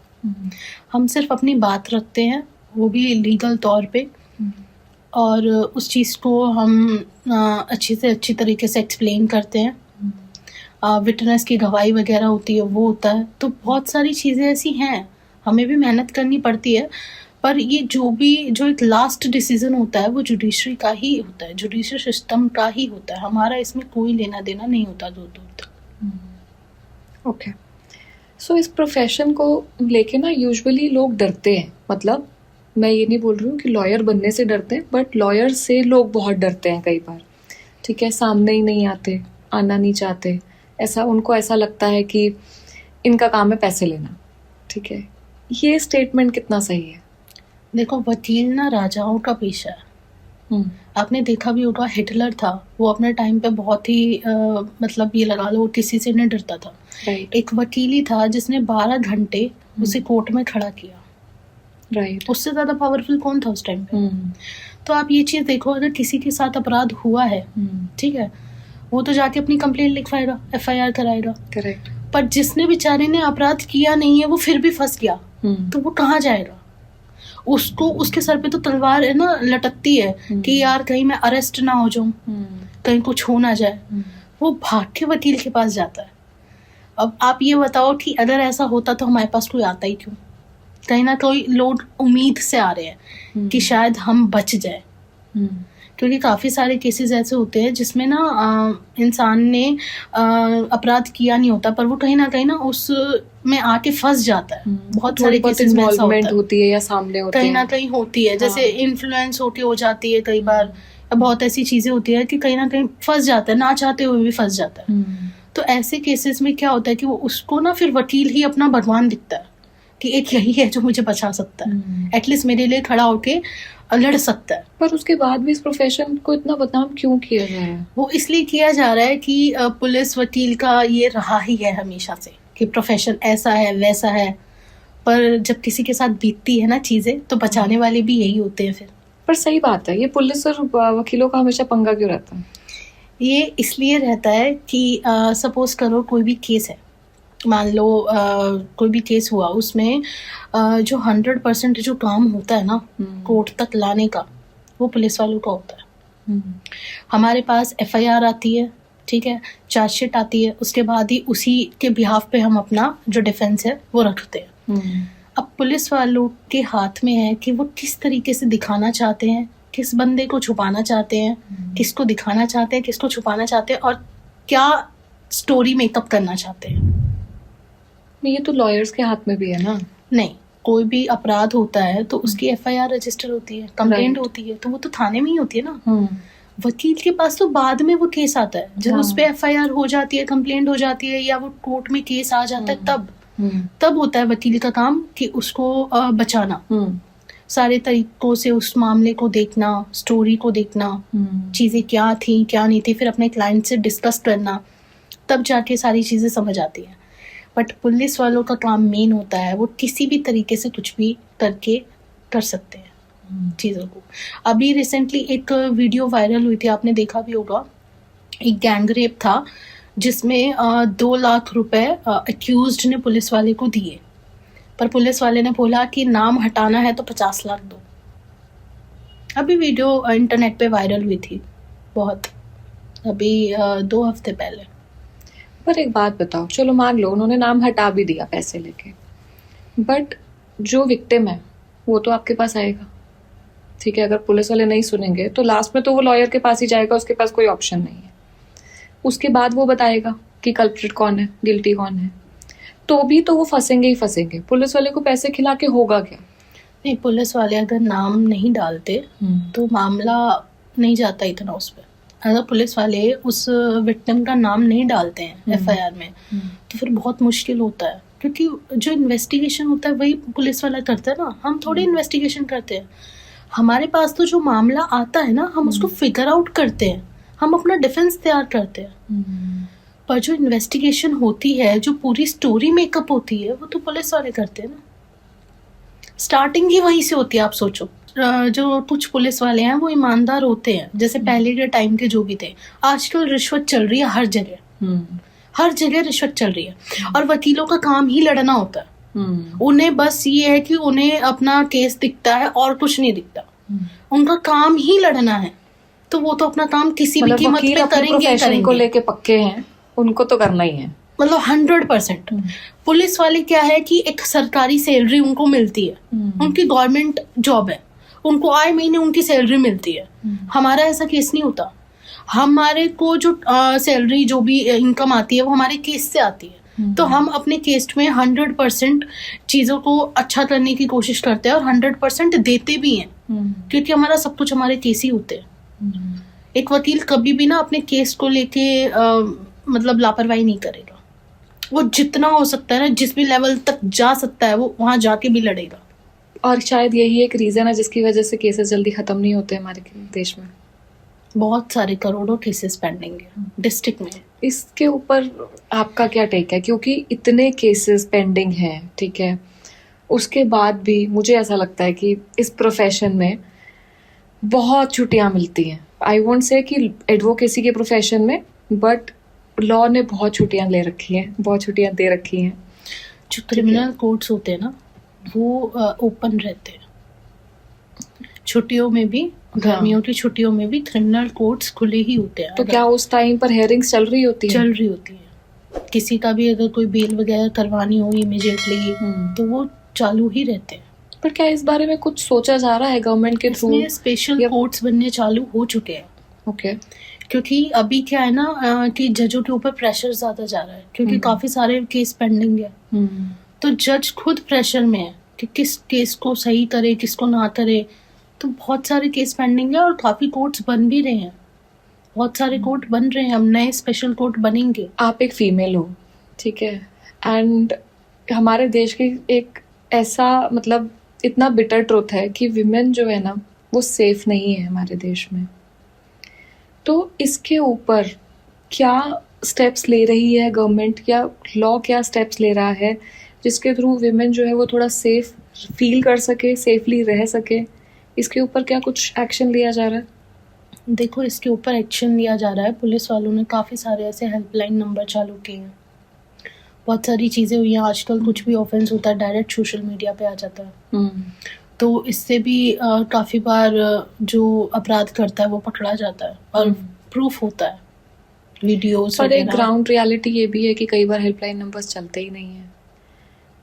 A: हम सिर्फ अपनी बात रखते हैं, वो भी लीगल तौर पे, और उस चीज़ को हम अच्छी से अच्छी तरीके से एक्सप्लेन करते हैं। विटनेस की गवाही वगैरह होती है, वो होता है। तो बहुत सारी चीज़ें ऐसी हैं, हमें भी मेहनत करनी पड़ती है। पर ये जो एक लास्ट डिसीजन होता है वो जुडिशरी का ही होता है, जुडिशरी सिस्टम का ही होता है। हमारा इसमें कोई लेना देना नहीं होता दूर दूर तक।
B: ओके, सो इस प्रोफेशन को लेके ना यूजुअली लोग डरते हैं। मतलब मैं ये नहीं बोल रही हूँ कि लॉयर बनने से डरते हैं, बट लॉयर से लोग बहुत डरते हैं कई बार। ठीक है, सामने ही नहीं आते, आना नहीं चाहते, ऐसा उनको ऐसा लगता है कि इनका काम है पैसे लेना। ठीक है, ये स्टेटमेंट कितना सही है?
A: देखो, वकील ना राजाओं का पेशा है। आपने देखा भी होगा, हिटलर था, वो अपने टाइम पे बहुत ही मतलब ये लगा लो किसी से नहीं डरता था। एक वकील ही था जिसने 12 घंटे उसे कोर्ट में खड़ा किया। उससे ज्यादा पावरफुल कौन था उस टाइम पे? तो आप ये चीज देखो, अगर किसी के साथ अपराध हुआ है, ठीक है, वो तो जाके अपनी कंप्लेंट लिखवाएगा, FIR कराएगा।
B: करेक्ट।
A: पर जिसने बेचारे ने अपराध किया नहीं है वो फिर भी फंस गया, तो वो कहाँ जाएगा? उसको उसके सर पे तो तलवार है ना लटकती है कि यार कहीं मैं अरेस्ट ना हो जाऊं, कहीं कुछ हो ना जाए। वो भाग के वकील के पास जाता है। अब आप ये बताओ कि अगर ऐसा होता तो हमारे पास कोई आता ही क्यों? कहीं ना कोई लोग उम्मीद से आ रहे हैं कि शायद हम बच जाए, क्योंकि काफ़ी सारे केसेस ऐसे होते हैं जिसमें ना इंसान ने अपराध किया नहीं होता, पर वो कहीं ना उस में आके फंस जाता है। बहुत सारे केसेस में ऐसा
B: होती है या सामने होती है,
A: कहीं ना कहीं होती है। जैसे इन्फ्लुएंस होती हो जाती है कई बार, बहुत ऐसी चीजें होती है कि कहीं ना कहीं फंस जाता है, ना चाहते हुए भी फंस जाता है। तो ऐसे केसेस में क्या होता है कि वो उसको ना फिर वकील ही अपना भगवान दिखता है कि एक यही है जो मुझे बचा सकता है, एटलीस्ट मेरे लिए खड़ा होके लड़ सकता है।
B: पर उसके बाद भी इस प्रोफेशन को इतना बदनाम क्यों किया जा रहा है?
A: वो इसलिए किया जा रहा है कि पुलिस वकील का ये रहा ही है हमेशा से कि प्रोफेशन ऐसा है वैसा है, पर जब किसी के साथ बीतती है ना चीजें तो बचाने वाले भी यही होते हैं फिर।
B: पर सही बात है, ये पुलिस और वकीलों का हमेशा पंगा क्यों रहता है?
A: ये इसलिए रहता है कि सपोज करो कोई भी केस है, मान लो कोई भी केस हुआ, उसमें जो 100% जो काम होता है ना कोर्ट तक लाने का, वो पुलिस वालों का होता है। हमारे पास FIR आती है, ठीक है, चार्जशीट आती है, उसके बाद ही उसी के बिहाफ पे हम अपना जो डिफेंस है वो रखते हैं। अब पुलिस वालों के हाथ में है कि वो किस तरीके से दिखाना चाहते हैं, किस बंदे को छुपाना चाहते हैं, किसको दिखाना चाहते हैं, किसको छुपाना चाहते हैं, और क्या स्टोरी मेकअप करना चाहते हैं।
B: ये तो लॉयर्स के हाथ में भी है ना?
A: नहीं, कोई भी अपराध होता है तो उसकी FIR रजिस्टर होती है, कंप्लेंट होती है, तो वो तो थाने में ही होती है ना। वकील के पास तो बाद में वो केस आता है, जब उस पे FIR हो जाती है, कंप्लेंट हो जाती है, या वो कोर्ट में केस आ जाता है, तब होता है वकील का काम कि उसको बचाना, सारे तरीकों से उस मामले को देखना, स्टोरी को देखना, चीजें क्या थी क्या नहीं थी, फिर अपने क्लाइंट से डिस्कस करना, तब जाके सारी चीजें समझ आती हैं। बट पुलिस वालों का काम मेन होता है, वो किसी भी तरीके से कुछ भी करके कर सकते हैं चीज़ों को। अभी रिसेंटली एक वीडियो वायरल हुई थी, आपने देखा भी होगा, एक गैंग रेप था जिसमें 2 लाख रुपए अक्यूज्ड ने पुलिस वाले को दिए, पर पुलिस वाले ने बोला कि नाम हटाना है तो 50 लाख दो। अभी वीडियो इंटरनेट पे वायरल हुई थी बहुत, अभी 2 हफ्ते पहले।
B: पर एक बात बताओ, चलो मान लो उन्होंने नाम हटा भी दिया पैसे लेके, बट जो विक्टिम है वो तो आपके पास आएगा। ठीक है, अगर पुलिस वाले नहीं सुनेंगे तो लास्ट में तो वो लॉयर के पास ही जाएगा, उसके पास कोई ऑप्शन नहीं है। उसके बाद वो बताएगा कि कल्प्रिट कौन है, गिल्टी कौन है, तो भी तो वो फंसेंगे ही फंसेंगे। पुलिस वाले को पैसे खिला के होगा क्या?
A: नहीं, पुलिस वाले अगर नाम नहीं डालते तो मामला नहीं जाता इतना उस पर। अगर पुलिस वाले उस विक्टिम का नाम नहीं डालते हैं एफआईआर में तो फिर बहुत मुश्किल होता है, क्योंकि जो इन्वेस्टिगेशन होता है वही पुलिस वाला करता है ना, हम थोड़ी इन्वेस्टिगेशन करते हैं। हमारे पास तो जो मामला आता है ना, हम उसको फिगर आउट करते हैं, हम अपना डिफेंस तैयार करते हैं। पर जो इन्वेस्टिगेशन होती है, जो पूरी स्टोरी मेकअप होती है, वो तो पुलिस वाले करते हैं ना। स्टार्टिंग ही वहीं से होती है। आप सोचो, जो कुछ पुलिस वाले हैं वो ईमानदार होते हैं, जैसे पहले के टाइम के जो भी थे। आजकल रिश्वत चल रही है हर जगह, हर जगह रिश्वत चल रही है, और वकीलों का काम ही लड़ना होता है। उन्हें बस ये है कि उन्हें अपना केस दिखता है और कुछ नहीं दिखता, उनका काम ही लड़ना है। तो वो तो अपना काम किसी भी कीमत पे करेंगे
B: को लेके पक्के हैं, उनको तो करना ही है,
A: मतलब 100%। पुलिस वाले क्या है कि एक सरकारी सैलरी उनको मिलती है, उनकी गवर्नमेंट जॉब है, उनको आए महीने उनकी सैलरी मिलती है। हमारा ऐसा केस नहीं होता। हमारे को जो सैलरी जो भी इनकम आती है वो हमारे केस से आती है। तो हम अपने केस में 100% चीज़ों को अच्छा करने की कोशिश करते हैं और 100% देते भी हैं, क्योंकि हमारा सब कुछ हमारे केस ही होते हैं। एक वकील कभी भी ना अपने केस को लेके मतलब लापरवाही नहीं करेगा। वो जितना हो सकता है ना, जिस भी लेवल तक जा सकता है वो वहां जाके भी लड़ेगा।
B: और शायद यही एक रीजन है जिसकी वजह से केसेस जल्दी खत्म नहीं होते हमारे देश में।
A: बहुत सारे करोड़ों केसेस पेंडिंग है डिस्ट्रिक्ट में।
B: इसके ऊपर आपका क्या टेक है? क्योंकि इतने केसेस पेंडिंग हैं, ठीक है, उसके बाद भी मुझे ऐसा लगता है कि इस प्रोफेशन में बहुत छुट्टियां मिलती हैं। आई वोंट से कि एडवोकेसी के प्रोफेशन में, बट लॉ ने बहुत छुट्टियां ले रखी हैं, बहुत छुट्टियां दे रखी हैं।
A: जो क्रिमिनल कोर्ट्स होते हैं ना वो ओपन रहते हैं। छुट्टियों में भी, गर्मियों की छुट्टियों में भी क्रिमिनल कोर्ट्स खुले ही होते हैं।
B: तो क्या उस टाइम पर हेयरिंग्स चल रही होती है?
A: चल रही होती है। किसी का भी अगर कोई बेल वगैरह करवानी हो इमीडिएटली तो वो चालू ही रहते हैं।
B: पर क्या इस बारे में कुछ सोचा जा रहा है गवर्नमेंट के थ्रू?
A: स्पेशल कोर्ट्स बनने चालू हो चुके हैं।
B: ओके।
A: क्योंकि अभी क्या है ना कि जजों के ऊपर प्रेशर ज्यादा जा रहा है, क्योंकि काफी सारे केस पेंडिंग है। तो जज खुद प्रेशर में है कि किस केस को सही करे, किसको ना करे। तो बहुत सारे केस पेंडिंग है और काफी कोर्ट्स बन भी रहे हैं। बहुत सारे कोर्ट बन रहे हैं, हम नए स्पेशल कोर्ट बनेंगे।
B: आप एक फीमेल हो, ठीक है, एंड हमारे देश की एक ऐसा मतलब इतना बिटर ट्रुथ है कि विमेन जो है ना वो सेफ नहीं है हमारे देश में। तो इसके ऊपर क्या स्टेप्स ले रही है गवर्नमेंट, या लॉ क्या स्टेप्स ले रहा है जिसके थ्रू विमेन जो है वो थोड़ा सेफ फील कर सके, सेफली रह सके? इसके ऊपर क्या कुछ एक्शन लिया जा रहा है?
A: देखो, इसके ऊपर एक्शन लिया जा रहा है। पुलिस वालों ने काफ़ी सारे ऐसे हेल्पलाइन नंबर चालू किए हैं। बहुत सारी चीज़ें हुई हैं। आजकल कुछ भी ऑफेंस होता है डायरेक्ट सोशल मीडिया पे आ जाता है। तो इससे भी काफ़ी बार जो अपराध करता है वो पकड़ा जाता है और प्रूफ होता है, वीडियोस।
B: पर एक ग्राउंड रियलिटी ये भी है कि कई बार हेल्पलाइन नंबर्स चलते ही नहीं हैं,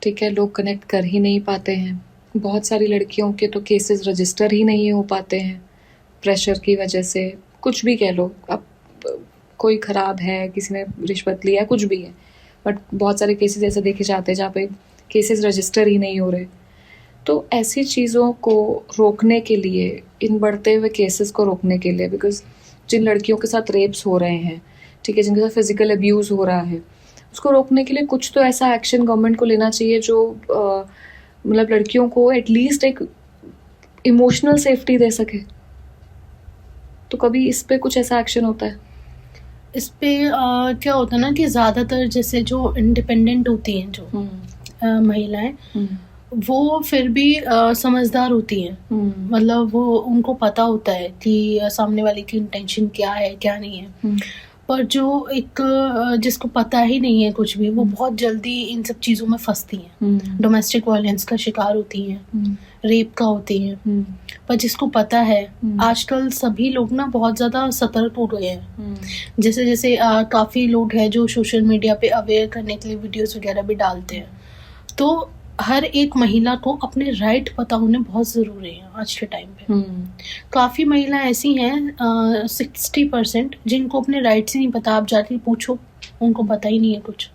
B: ठीक है, लोग कनेक्ट कर ही नहीं पाते हैं। बहुत सारी लड़कियों के तो केसेस रजिस्टर ही नहीं हो पाते हैं प्रेशर की वजह से। कुछ भी कह लो, अब कोई ख़राब है, किसी ने रिश्वत लिया, कुछ भी है, बट बहुत सारे केसेस ऐसे देखे जाते हैं जहाँ पे केसेस रजिस्टर ही नहीं हो रहे। तो ऐसी चीज़ों को रोकने के लिए, इन बढ़ते हुए केसेस को रोकने के लिए, बिकॉज जिन लड़कियों के साथ रेप्स हो रहे हैं, ठीक है, जिनके साथ फिजिकल अब्यूज़ हो रहा है, उसको रोकने के लिए कुछ तो ऐसा एक्शन गवर्नमेंट को लेना चाहिए जो मतलब लड़कियों को एटलीस्ट एक इमोशनल सेफ्टी दे सके। तो कभी इस पे कुछ ऐसा एक्शन होता है?
A: इस पे क्या होता है ना कि ज़्यादातर जैसे जो इंडिपेंडेंट होती हैं जो महिलाएं, वो फिर भी समझदार होती हैं। मतलब वो, उनको पता होता है कि सामने वाले की इंटेंशन क्या है क्या नहीं है। पर जो एक जिसको पता ही नहीं है कुछ भी, वो बहुत जल्दी इन सब चीज़ों में फंसती हैं। डोमेस्टिक वायलेंस का शिकार होती हैं, रेप का होती हैं। पर जिसको पता है, आजकल सभी लोग ना बहुत ज़्यादा सतर्क हो गए हैं। जैसे जैसे काफ़ी लोग हैं जो सोशल मीडिया पे अवेयर करने के लिए वीडियोस वगैरह भी डालते हैं। तो हर एक महिला को अपने राइट पता होने बहुत ज़रूरी है आज के टाइम पे। काफ़ी महिला ऐसी हैं 60% जिनको अपने राइट्स ही नहीं पता। आप जाके पूछो, उनको पता ही नहीं है कुछ।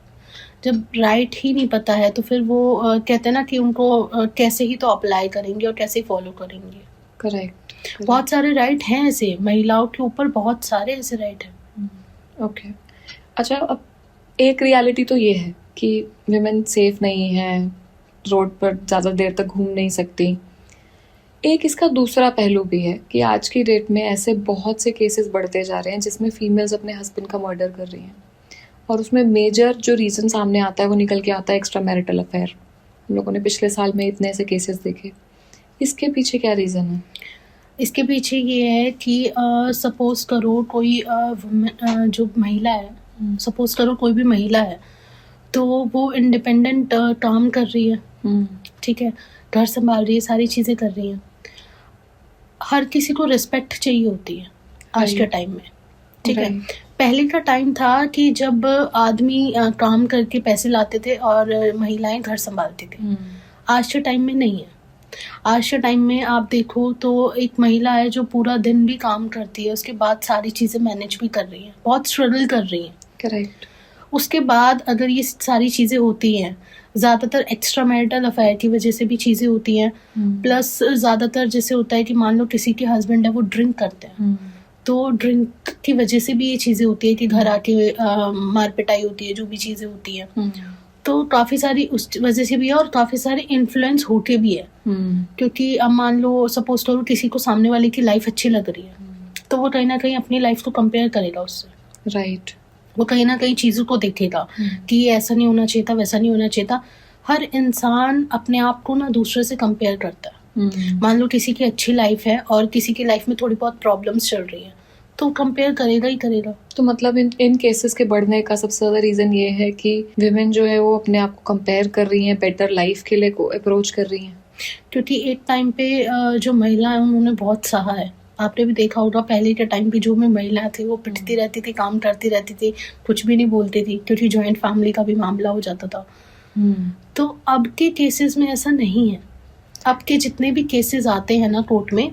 A: जब राइट ही नहीं पता है तो फिर वो कहते हैं ना कि उनको कैसे ही तो अप्लाई करेंगे और कैसे फॉलो करेंगे।
B: करेक्ट।
A: बहुत सारे राइट हैं ऐसे, महिलाओं के ऊपर बहुत सारे ऐसे राइट हैं।
B: ओके। अच्छा, अब एक रियलिटी तो ये है कि विमेन सेफ नहीं है, रोड पर ज़्यादा देर तक घूम नहीं सकती। एक इसका दूसरा पहलू भी है कि आज की डेट में ऐसे बहुत से केसेस बढ़ते जा रहे हैं जिसमें फीमेल्स अपने हस्बैंड का मर्डर कर रही हैं, और उसमें मेजर जो रीज़न सामने आता है वो निकल के आता है एक्स्ट्रा मैरिटल अफेयर। हम लोगों ने पिछले साल में इतने ऐसे केसेस देखे। इसके पीछे क्या रीज़न है?
A: इसके पीछे ये है कि सपोज करो कोई जो महिला है, सपोज करो कोई भी महिला है तो वो इंडिपेंडेंट काम कर रही है, ठीक है, घर संभाल रही है, सारी चीज़ें कर रही हैं। हर किसी को रिस्पेक्ट चाहिए होती है आज के टाइम में, ठीक है। पहले का टाइम था कि जब आदमी काम करके पैसे लाते थे और महिलाएं घर संभालती थी। आज के टाइम में नहीं है। आज के टाइम में आप देखो तो एक महिला है जो पूरा दिन भी काम करती है, उसके बाद सारी चीज़ें मैनेज भी कर रही है, बहुत स्ट्रगल कर रही है।
B: करेक्ट।
A: उसके बाद अगर ये सारी चीज़ें होती हैं, ज़्यादातर एक्स्ट्रा मैरिटल अफेयर की वजह से भी चीज़ें होती हैं, प्लस ज़्यादातर जैसे होता है कि मान लो किसी के हस्बैंड है वो ड्रिंक करते हैं, तो ड्रिंक की वजह से भी ये चीज़ें होती है कि घर आके मार पिटाई होती है, जो भी चीज़ें होती हैं। तो काफ़ी सारी उस वजह से भी है और काफ़ी सारे इन्फ्लुएंस होके भी है। क्योंकि अब मान लो सपोज करो किसी को सामने वाले की लाइफ अच्छी लग रही है, तो वो कहीं ना कहीं अपनी लाइफ को कंपेयर करेगा उससे।
B: राइट।
A: वो कहीं ना कहीं चीज़ों को देखेगा कि ये ऐसा नहीं होना चाहिए था, वैसा नहीं होना चाहिए था। हर इंसान अपने आप को ना दूसरे से कंपेयर करता है। मान लो किसी की अच्छी लाइफ है और किसी की लाइफ में थोड़ी बहुत प्रॉब्लम्स चल रही है, तो कंपेयर करेगा ही करेगा।
B: तो मतलब इन केसेस के बढ़ने का सबसे ज़्यादा रीज़न ये है कि विमेन जो है वो अपने आप को कंपेयर कर रही हैं, बेटर लाइफ के लिए अप्रोच कर रही हैं।
A: क्योंकि एक टाइम पे जो महिला है उन्होंने बहुत सहा है। आपने भी देखा होगा पहले के टाइम पे जो में महिला थी वो पिटती रहती थी, काम करती रहती थी, कुछ भी नहीं बोलती थी, क्योंकि जॉइंट फैमिली का भी मामला हो जाता था। तो अब के केसेस में ऐसा नहीं है। अब के जितने भी केसेस आते हैं ना कोर्ट में,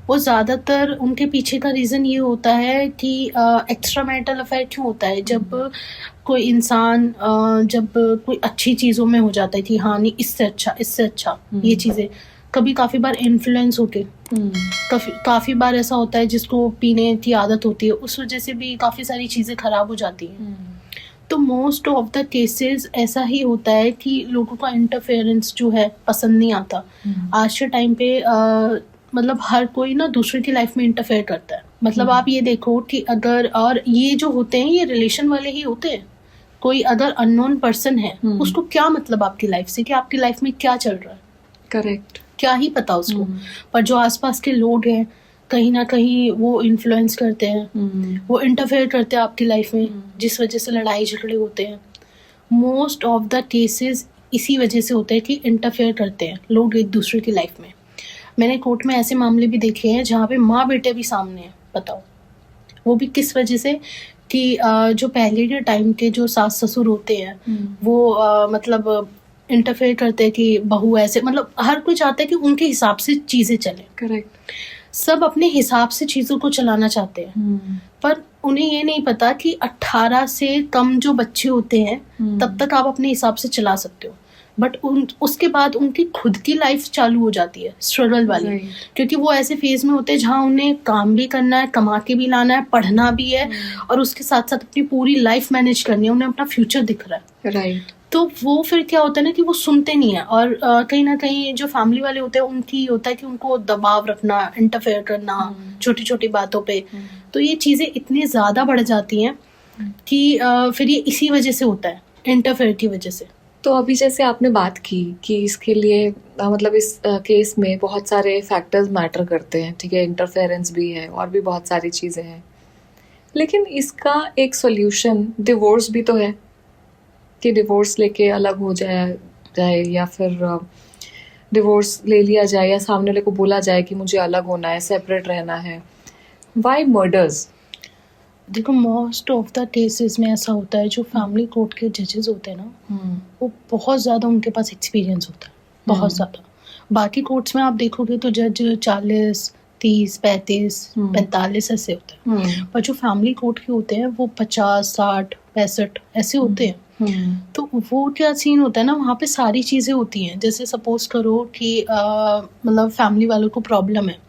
A: वो ज़्यादातर उनके पीछे का रीज़न ये होता है कि एक्स्ट्रा मैरिटल अफेयर क्यों होता है। जब कोई इंसान जब कोई अच्छी चीज़ों में हो जाता है कि हाँ नहीं इससे अच्छा ये चीज़ें, कभी काफ़ी बार इन्फ्लुएंस होके काफ़ी बार ऐसा होता है जिसको पीने की आदत होती है, उस वजह से भी काफ़ी सारी चीज़ें ख़राब हो जाती हैं। तो मोस्ट ऑफ द केसेस ऐसा ही होता है कि लोगों का इंटरफेरेंस जो है पसंद नहीं आता। आज के टाइम पे मतलब हर कोई ना दूसरे की लाइफ में इंटरफेयर करता है। मतलब आप ये देखो कि अगर, और ये जो होते हैं ये रिलेशन वाले ही होते हैं। कोई अगर अननोन पर्सन है उसको क्या मतलब आपकी लाइफ से, कि आपकी लाइफ में क्या चल रहा है।
B: करेक्ट।
A: क्या ही पता उसको। पर जो आसपास के लोग हैं कहीं ना कहीं वो इन्फ्लुएंस करते हैं, वो इंटरफेयर करते हैं आपकी लाइफ में, जिस वजह से लड़ाई झगड़े होते हैं। मोस्ट ऑफ द केसेस इसी वजह से होते हैं कि इंटरफेयर करते हैं लोग एक दूसरे की लाइफ में। मैंने कोर्ट में ऐसे मामले भी देखे हैं जहाँ पे माँ बेटे भी सामने हैं। बताओ वो भी किस वजह से कि जो पहले के टाइम के जो सास ससुर होते हैं वो मतलब इंटरफेयर करते हैं कि बहू ऐसे, मतलब हर कोई चाहता है कि उनके हिसाब से चीज़ें चलें।
B: करेक्ट।
A: सब अपने हिसाब से चीज़ों को चलाना चाहते हैं, पर उन्हें ये नहीं पता कि 18 से कम जो बच्चे होते हैं तब तक आप अपने हिसाब से चला सकते हो, बट उसके बाद उनकी खुद की लाइफ चालू हो जाती है स्ट्रगल वाली। क्योंकि वो ऐसे फेज में होते हैं जहाँ उन्हें काम भी करना है, कमा के भी लाना है, पढ़ना भी है, और उसके साथ साथ अपनी पूरी लाइफ मैनेज करनी है, उन्हें अपना फ्यूचर दिख रहा है।
B: राइट।
A: तो वो फिर क्या होता है ना कि वो सुनते नहीं है, और कहीं ना कहीं जो फैमिली वाले होते हैं उनकी होता है कि उनको दबाव रखना, इंटरफेयर करना छोटी छोटी बातों पे। तो ये चीज़ें इतनी ज़्यादा बढ़ जाती हैं कि फिर ये इसी वजह से होता है, इंटरफेयर की वजह से।
B: तो अभी जैसे आपने बात की कि इसके लिए मतलब इस केस में बहुत सारे फैक्टर्स मैटर करते हैं, ठीक है, इंटरफेरेंस भी है और भी बहुत सारी चीज़ें हैं, लेकिन इसका एक सॉल्यूशन डिवोर्स भी तो है कि डिवोर्स लेके अलग हो जाए या फिर डिवोर्स ले लिया जाए या सामने वाले को बोला जाए कि मुझे अलग होना है, सेपरेट रहना है। Why murders?
A: देखो मोस्ट ऑफ द केसेस में ऐसा होता है, जो फैमिली कोर्ट के जजेस होते हैं ना वो बहुत ज़्यादा उनके पास एक्सपीरियंस होता है, बहुत ज़्यादा। बाकी कोर्ट्स में आप देखोगे तो जज 40, 30, 35, 45 ऐसे होते हैं, पर जो फैमिली कोर्ट के होते हैं वो 50, 60, 65 ऐसे होते हैं। तो वो क्या सीन होता है ना, वहाँ पे सारी चीज़ें होती हैं। जैसे सपोज करो कि मतलब फैमिली वालों को प्रॉब्लम है,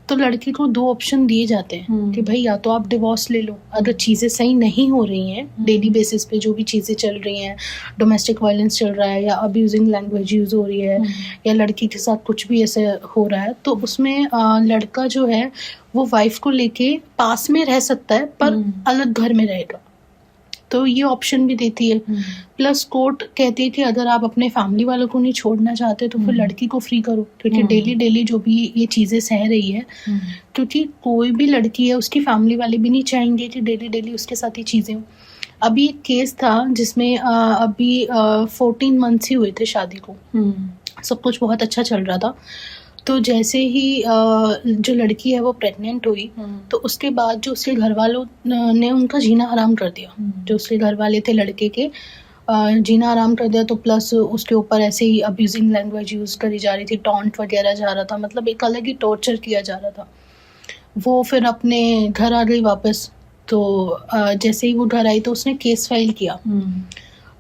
A: तो लड़की को 2 ऑप्शन दिए जाते हैं कि भाई या तो आप डिवोर्स ले लो अगर चीज़ें सही नहीं हो रही हैं, डेली बेसिस पे जो भी चीज़ें चल रही हैं, डोमेस्टिक वायलेंस चल रहा है या अब्यूजिंग लैंग्वेज यूज़ हो रही है या लड़की के साथ कुछ भी ऐसे हो रहा है, तो उसमें लड़का जो है वो वाइफ को लेके पास में रह सकता है पर अलग घर में रहेगा। तो ये ऑप्शन भी देती है। प्लस कोर्ट कहती है कि अगर आप अपने फैमिली वालों को नहीं छोड़ना चाहते तो फिर लड़की को फ्री करो, क्योंकि डेली जो भी ये चीज़ें सह रही है, क्योंकि कोई भी लड़की है उसकी फैमिली वाले भी नहीं चाहेंगे कि डेली उसके साथ ये चीज़ें हों। अभी एक केस था जिसमें अभी 14 मंथ्स ही हुए थे शादी को, सब कुछ बहुत अच्छा चल रहा था। तो जैसे ही जो लड़की है वो प्रेग्नेंट हुई, तो उसके बाद जो उसके घर वालों ने उनका जीना हराम कर दिया। जो उसके घर वाले थे लड़के के, जीना हराम कर दिया। तो प्लस उसके ऊपर ऐसे ही अब्यूजिंग लैंग्वेज यूज़ करी जा रही थी, टॉन्ट वगैरह जा रहा था, मतलब एक अलग ही टॉर्चर किया जा रहा था। वो फिर अपने घर आ गई वापस। तो जैसे ही वो घर आई तो उसने केस फाइल किया।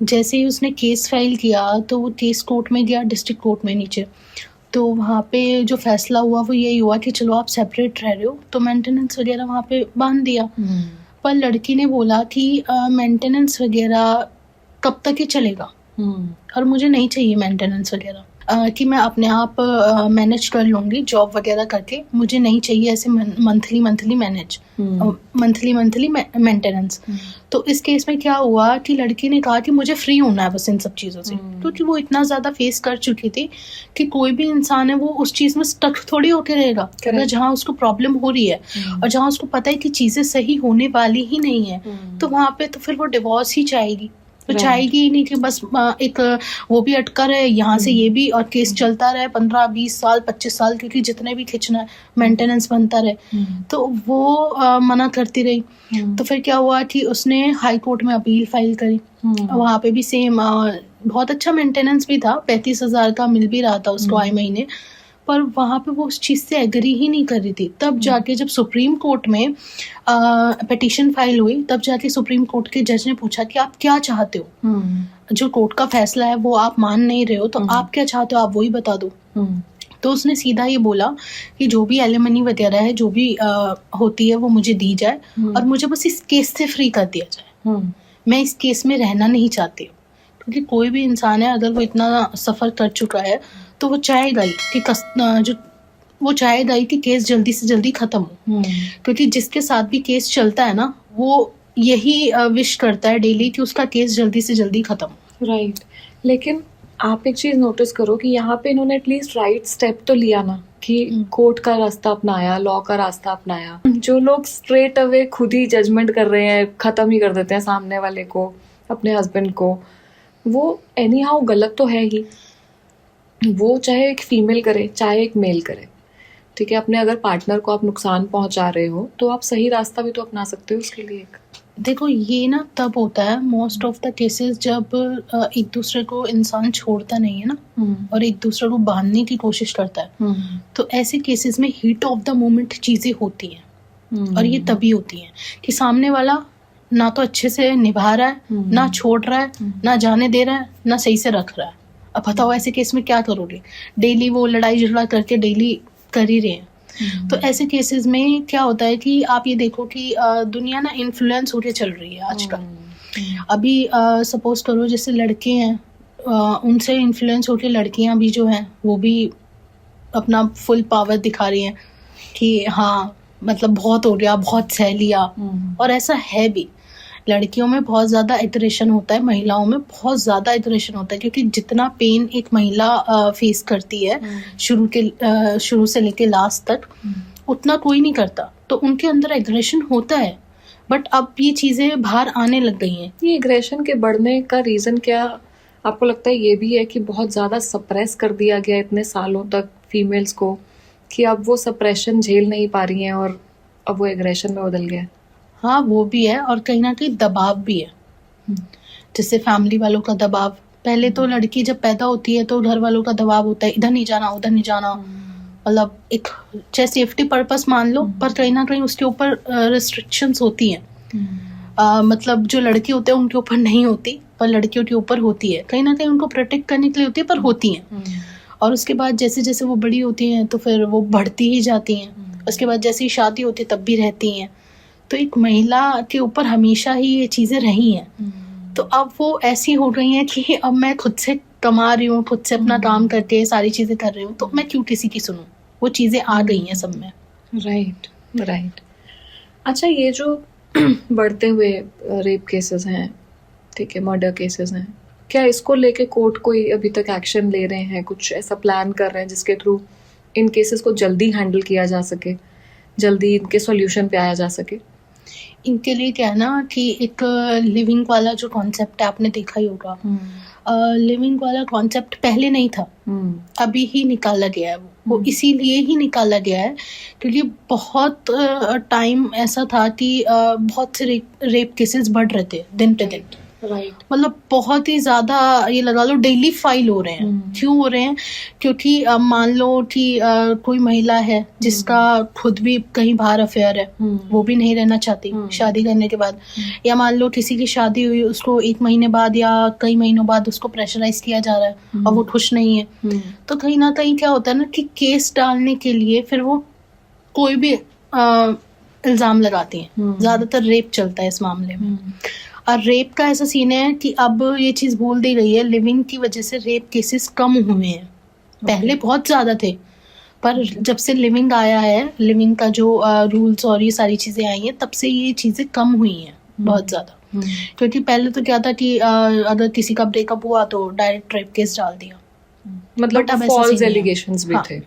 A: जैसे ही उसने केस फाइल किया तो वो केस कोर्ट में गया, डिस्ट्रिक्ट कोर्ट में नीचे। तो वहाँ पे जो फैसला हुआ वो यही हुआ कि चलो आप सेपरेट रह रहे हो, तो मेंटेनेंस वगैरह वहाँ पे बांध दिया। पर लड़की ने बोला कि मेंटेनेंस वगैरह कब तक ही चलेगा, और मुझे नहीं चाहिए मेंटेनेंस वगैरह, कि मैं अपने आप मैनेज कर लूँगी जॉब वगैरह करके, मुझे नहीं चाहिए ऐसे मंथली मैनेज, मंथली मेंटेनेंस। तो इस केस में क्या हुआ कि लड़की ने कहा कि मुझे फ्री होना है बस इन सब चीज़ों से, क्योंकि वो इतना ज़्यादा फेस कर चुकी थी कि कोई भी इंसान है वो उस चीज़ में स्टक थोड़ी होके रहेगा। अगर जहाँ उसको प्रॉब्लम हो रही है और जहाँ उसको पता है कि चीज़ें सही होने वाली ही नहीं है, तो वहाँ पे तो फिर वो डिवोर्स ही चाहेगी। तो चाहेगी ही नहीं कि बस एक वो भी अटका रहे, यहाँ से ये भी, और केस चलता रहे 15-20 साल 25 साल, क्योंकि जितने भी खींचना है मेंटेनेंस बनता रहे। तो वो मना करती रही। तो फिर क्या हुआ कि उसने हाई कोर्ट में अपील फाइल करी। वहाँ पे भी सेम बहुत अच्छा मेंटेनेंस भी था, 35,000 का मिल भी रहा था उसको आए महीने, पर वहाँ पे वो उस चीज़ से एग्री ही नहीं कर रही थी। तब जाके जब सुप्रीम कोर्ट में पिटीशन फाइल हुई, तब जाके सुप्रीम कोर्ट के जज ने पूछा कि आप क्या चाहते हो, जो कोर्ट का फैसला है वो आप मान नहीं रहे हो, तो आप क्या चाहते हो, आप वही बता दो। तो उसने सीधा ये बोला कि जो भी एलिमनी वगैरह है, जो भी होती है वो मुझे दी जाए, और मुझे बस इस केस से फ्री कर दिया जाए। मैं इस केस में रहना नहीं चाहती हूँ, क्योंकि कोई भी इंसान है अगर वो इतना सफ़र कर चुका है तो वो चाहेगा ही वो चाहेगा ही कि केस जल्दी से जल्दी ख़त्म हो, क्योंकि जिसके साथ भी केस चलता है ना, वो यही विश करता है डेली कि उसका केस जल्दी से जल्दी ख़त्म हो।
B: राइट। लेकिन आप एक चीज़ नोटिस करो कि यहाँ पे इन्होंने एटलीस्ट राइट स्टेप तो लिया ना, कि कोर्ट का रास्ता अपनाया, लॉ का रास्ता अपनाया। जो लोग स्ट्रेट अवे खुद ही जजमेंट कर रहे हैं, ख़त्म ही कर देते हैं सामने वाले को, अपने हस्बैंड को, वो एनी हाउ गलत तो है ही। वो चाहे एक फीमेल करे चाहे एक मेल करे, ठीक है, अपने अगर पार्टनर को आप नुकसान पहुंचा रहे हो तो आप सही रास्ता भी तो अपना सकते हो उसके लिए।
A: देखो ये ना तब होता है मोस्ट ऑफ द केसेस जब एक दूसरे को इंसान छोड़ता नहीं है ना, और एक दूसरे को बांधने की कोशिश करता है, तो ऐसे केसेस में हीट ऑफ द मोमेंट चीज़ें होती हैं। और ये तभी होती हैं कि सामने वाला ना तो अच्छे से निभा रहा है, ना छोड़ रहा है, ना जाने दे रहा है, ना सही से रख रहा है। अब बताओ ऐसे केस में क्या करोगे, डेली वो लड़ाई झगड़ा करके डेली कर ही रहे हैं। तो ऐसे केसेस में क्या होता है कि आप ये देखो कि दुनिया ना इन्फ्लुएंस होके चल रही है आजकल। अभी सपोज करो जैसे लड़के हैं, उनसे इन्फ्लुएंस होके लड़कियां भी जो हैं वो भी अपना फुल पावर दिखा रही हैं कि हाँ मतलब बहुत हो गया, बहुत सह लिया। और ऐसा है भी, लड़कियों में बहुत ज़्यादा इटरेशन होता है, महिलाओं में बहुत ज़्यादा इटरेशन होता है, क्योंकि जितना पेन एक महिला फेस करती है शुरू से लेके लास्ट तक, उतना कोई नहीं करता। तो उनके अंदर एग्रेशन होता है, बट अब ये चीज़ें बाहर आने लग गई हैं।
B: ये एग्रेशन के बढ़ने का रीज़न क्या आपको लगता है? ये भी है कि बहुत ज़्यादा सप्रेस कर दिया गया इतने सालों तक फीमेल्स को, कि अब वो सप्रेशन झेल नहीं पा रही हैं और अब वो एग्रेशन में बदल गया।
A: हाँ वो भी है, और कहीं ना कहीं दबाव भी है, जैसे फैमिली वालों का दबाव। पहले तो लड़की जब पैदा होती है तो घर वालों का दबाव होता है, इधर नहीं जाना उधर नहीं जाना, मतलब एक चाहे सेफ्टी पर्पस मान लो, पर कहीं ना कहीं उसके ऊपर रिस्ट्रिक्शंस होती हैं। मतलब जो लड़के होते हैं उनके ऊपर नहीं होती, पर लड़कियों के ऊपर होती है, कहीं ना कहीं उनको प्रोटेक्ट करने के लिए होती है, पर होती हैं। और उसके बाद जैसे जैसे वो बड़ी होती हैं तो फिर वो बढ़ती ही जाती हैं। उसके बाद जैसे ही शादी होती है तब भी रहती हैं। तो एक महिला के ऊपर हमेशा ही ये चीज़ें रही हैं। तो अब वो ऐसी हो गई हैं कि अब मैं खुद से कमा रही हूँ, खुद से अपना काम करके सारी चीज़ें कर रही हूँ, तो मैं क्यों किसी की सुनूं। वो चीज़ें आ गई हैं सब में।
B: राइट। अच्छा, ये जो बढ़ते हुए रेप केसेस हैं, ठीक है, मर्डर केसेस हैं, क्या इसको लेके कोर्ट कोई अभी तक एक्शन ले रहे हैं, कुछ ऐसा प्लान कर रहे हैं जिसके थ्रू इन केसेस को जल्दी हैंडल किया जा सके, जल्दी इनके सॉल्यूशन पे आया जा सके?
A: इनके लिए क्या है ना कि एक लिविंग वाला जो कॉन्सेप्ट है, आपने देखा ही होगा। लिविंग वाला कॉन्सेप्ट पहले नहीं था, अभी ही निकाला गया है। वो इसीलिए ही निकाला गया है क्योंकि बहुत टाइम ऐसा था कि बहुत से रेप केसेस बढ़ रहे थे दिन पे दिन। मतलब बहुत ही ज़्यादा, ये लगा लो डेली फाइल हो रहे हैं। क्यों हो रहे हैं? क्योंकि मान लो कि कोई महिला है जिसका खुद भी कहीं बाहर अफेयर है, वो भी नहीं रहना चाहती शादी करने के बाद, या मान लो किसी की शादी हुई, उसको 1 महीने बाद या कई महीनों बाद उसको प्रेशराइज किया जा रहा है और वो खुश नहीं है। तो कहीं ना कहीं क्या होता है ना कि केस डालने के लिए फिर वो कोई भी इल्ज़ाम लगाती हैं। ज़्यादातर रेप चलता है इस मामले में। और रेप का ऐसा सीन है कि अब ये चीज़ बोल दी गई है, लिविंग की वजह से रेप केसेस कम हुए हैं। पहले बहुत ज़्यादा थे, पर जब से लिविंग आया है, लिविंग का जो रूल्स और ये सारी चीज़ें आई हैं, तब से ये चीज़ें कम हुई हैं बहुत ज़्यादा। क्योंकि पहले तो क्या था कि अगर किसी का ब्रेकअप हुआ तो डायरेक्ट रेप केस डाल दिया,
B: मतलब फॉल्स एलिगेशंस भी थे।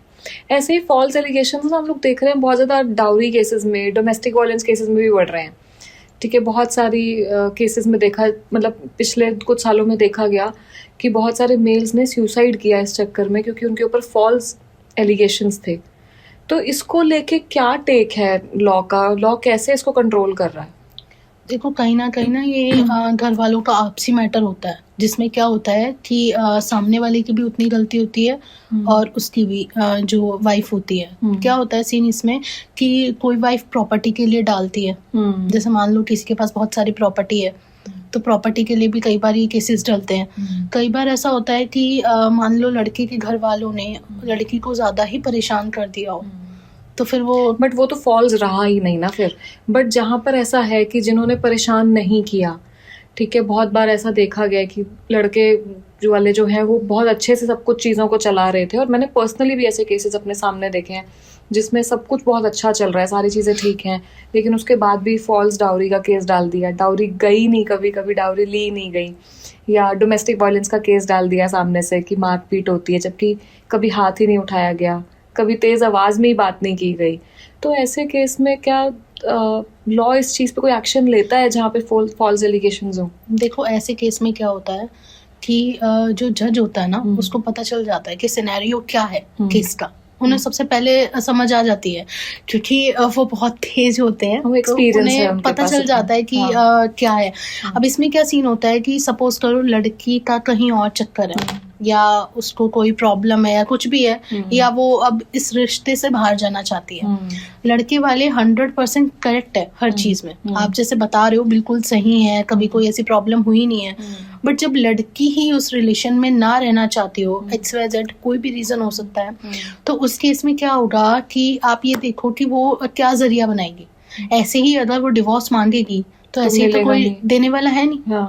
B: ऐसे ही फॉल्स एलिगेशंस हम लोग देख रहे हैं बहुत ज़्यादा डाउरी केसेस में, डोमेस्टिक वायलेंस केसेस में भी बढ़ रहे हैं। ठीक है, बहुत सारी केसेस में देखा, मतलब पिछले कुछ सालों में देखा गया कि बहुत सारे मेल्स ने सुसाइड किया इस चक्कर में, क्योंकि उनके ऊपर फॉल्स एलिगेशंस थे। तो इसको लेके क्या टेक है लॉ का? लॉ कैसे इसको कंट्रोल कर रहा है?
A: देखो, कहीं ना ये घर वालों का आपसी मैटर होता है, जिसमें क्या होता है कि सामने वाले की भी उतनी गलती होती है और उसकी भी जो वाइफ होती है। क्या होता है सीन इसमें कि कोई वाइफ प्रॉपर्टी के लिए डालती है। जैसे मान लो किसी के पास बहुत सारी प्रॉपर्टी है, तो प्रॉपर्टी के लिए भी कई बार ये केसेस डलते हैं। कई बार ऐसा होता है कि मान लो लड़के के घर वालों ने लड़की को ज़्यादा ही परेशान कर दिया हो, तो फिर बट वो तो फॉल्स रहा ही नहीं ना फिर। बट जहाँ पर ऐसा है कि जिन्होंने परेशान नहीं किया, ठीक है, बहुत बार ऐसा देखा गया कि लड़के जो वाले जो हैं वो बहुत अच्छे से सब कुछ चीज़ों को चला रहे थे, और मैंने पर्सनली भी ऐसे केसेस अपने सामने देखे हैं जिसमें सब कुछ बहुत अच्छा चल रहा है, सारी चीज़ें ठीक हैं, लेकिन उसके बाद भी फॉल्स डाउरी का केस डाल दिया, डाउरी गई नहीं, कभी डाउरी ली नहीं गई, या डोमेस्टिक वायलेंस का केस डाल दिया सामने से कि मारपीट होती है, जबकि कभी हाथ ही नहीं उठाया गया, कभी तेज आवाज में ही बात नहीं की गई। तो ऐसे केस में क्या लॉ इस चीज पे कोई एक्शन लेता है जहाँ पे फॉल्स एलिगेशंस हो? देखो, ऐसे केस में क्या होता है कि जो जज होता है ना, उसको पता चल जाता है कि सिनेरियो क्या है केस का। उन्हें सबसे पहले समझ आ जाती है, क्योंकि वो बहुत तेज होते हैं, तो उन्हें पता चल जाता है कि क्या है। अब इसमें क्या सीन होता है कि सपोज करो लड़की का कहीं और चक्कर है, या उसको कोई प्रॉब्लम है या कुछ भी है, या वो अब इस रिश्ते से बाहर जाना चाहती है। लड़के वाले 100% करेक्ट है हर चीज में, आप जैसे बता रहे हो बिल्कुल सही है, कभी कोई ऐसी प्रॉब्लम हुई नहीं है। बट जब लड़की ही उस रिलेशन में ना रहना चाहती हो, XYZ कोई भी रीजन हो सकता है, तो उस केस में क्या होगा कि आप ये देखो कि वो क्या जरिया बनाएगी। ऐसे ही अगर वो डिवोर्स मांगेगी तो ऐसे ही तो कोई देने वाला है नहीं।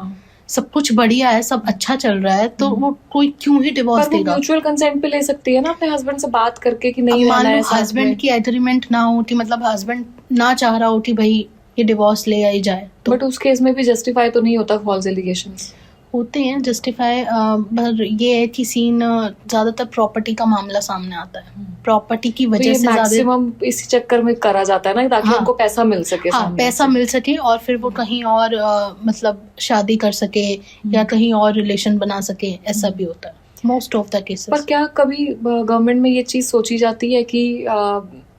A: सब कुछ बढ़िया है, सब अच्छा चल रहा है, तो वो कोई क्यों ही डिवोर्स देगा? म्यूचुअल कंसेंट पे ले सकती है ना अपने हस्बैंड से बात करके कि नहीं रहना है। हस्बैंड की एग्रीमेंट ना हो, कि मतलब हस्बैंड ना चाह रहा हो कि भाई ये डिवोर्स ले आई जाए, तो
B: बट उस केस में भी जस्टिफाई तो नहीं होता, फॉल्स एलिगेशंस
A: होते हैं जस्टिफाई। पर ये है कि सीन ज्यादातर प्रॉपर्टी का मामला सामने आता है, प्रॉपर्टी की वजह से
B: मैक्सिमम इसी चक्कर में करा जाता है ना, ताकि उनको पैसा मिल सके।
A: पैसा मिल सके और फिर वो कहीं और मतलब शादी कर सके या कहीं और रिलेशन बना सके, ऐसा भी होता है मोस्ट ऑफ द केसेस।
B: पर क्या कभी गवर्नमेंट में ये चीज सोची जाती है कि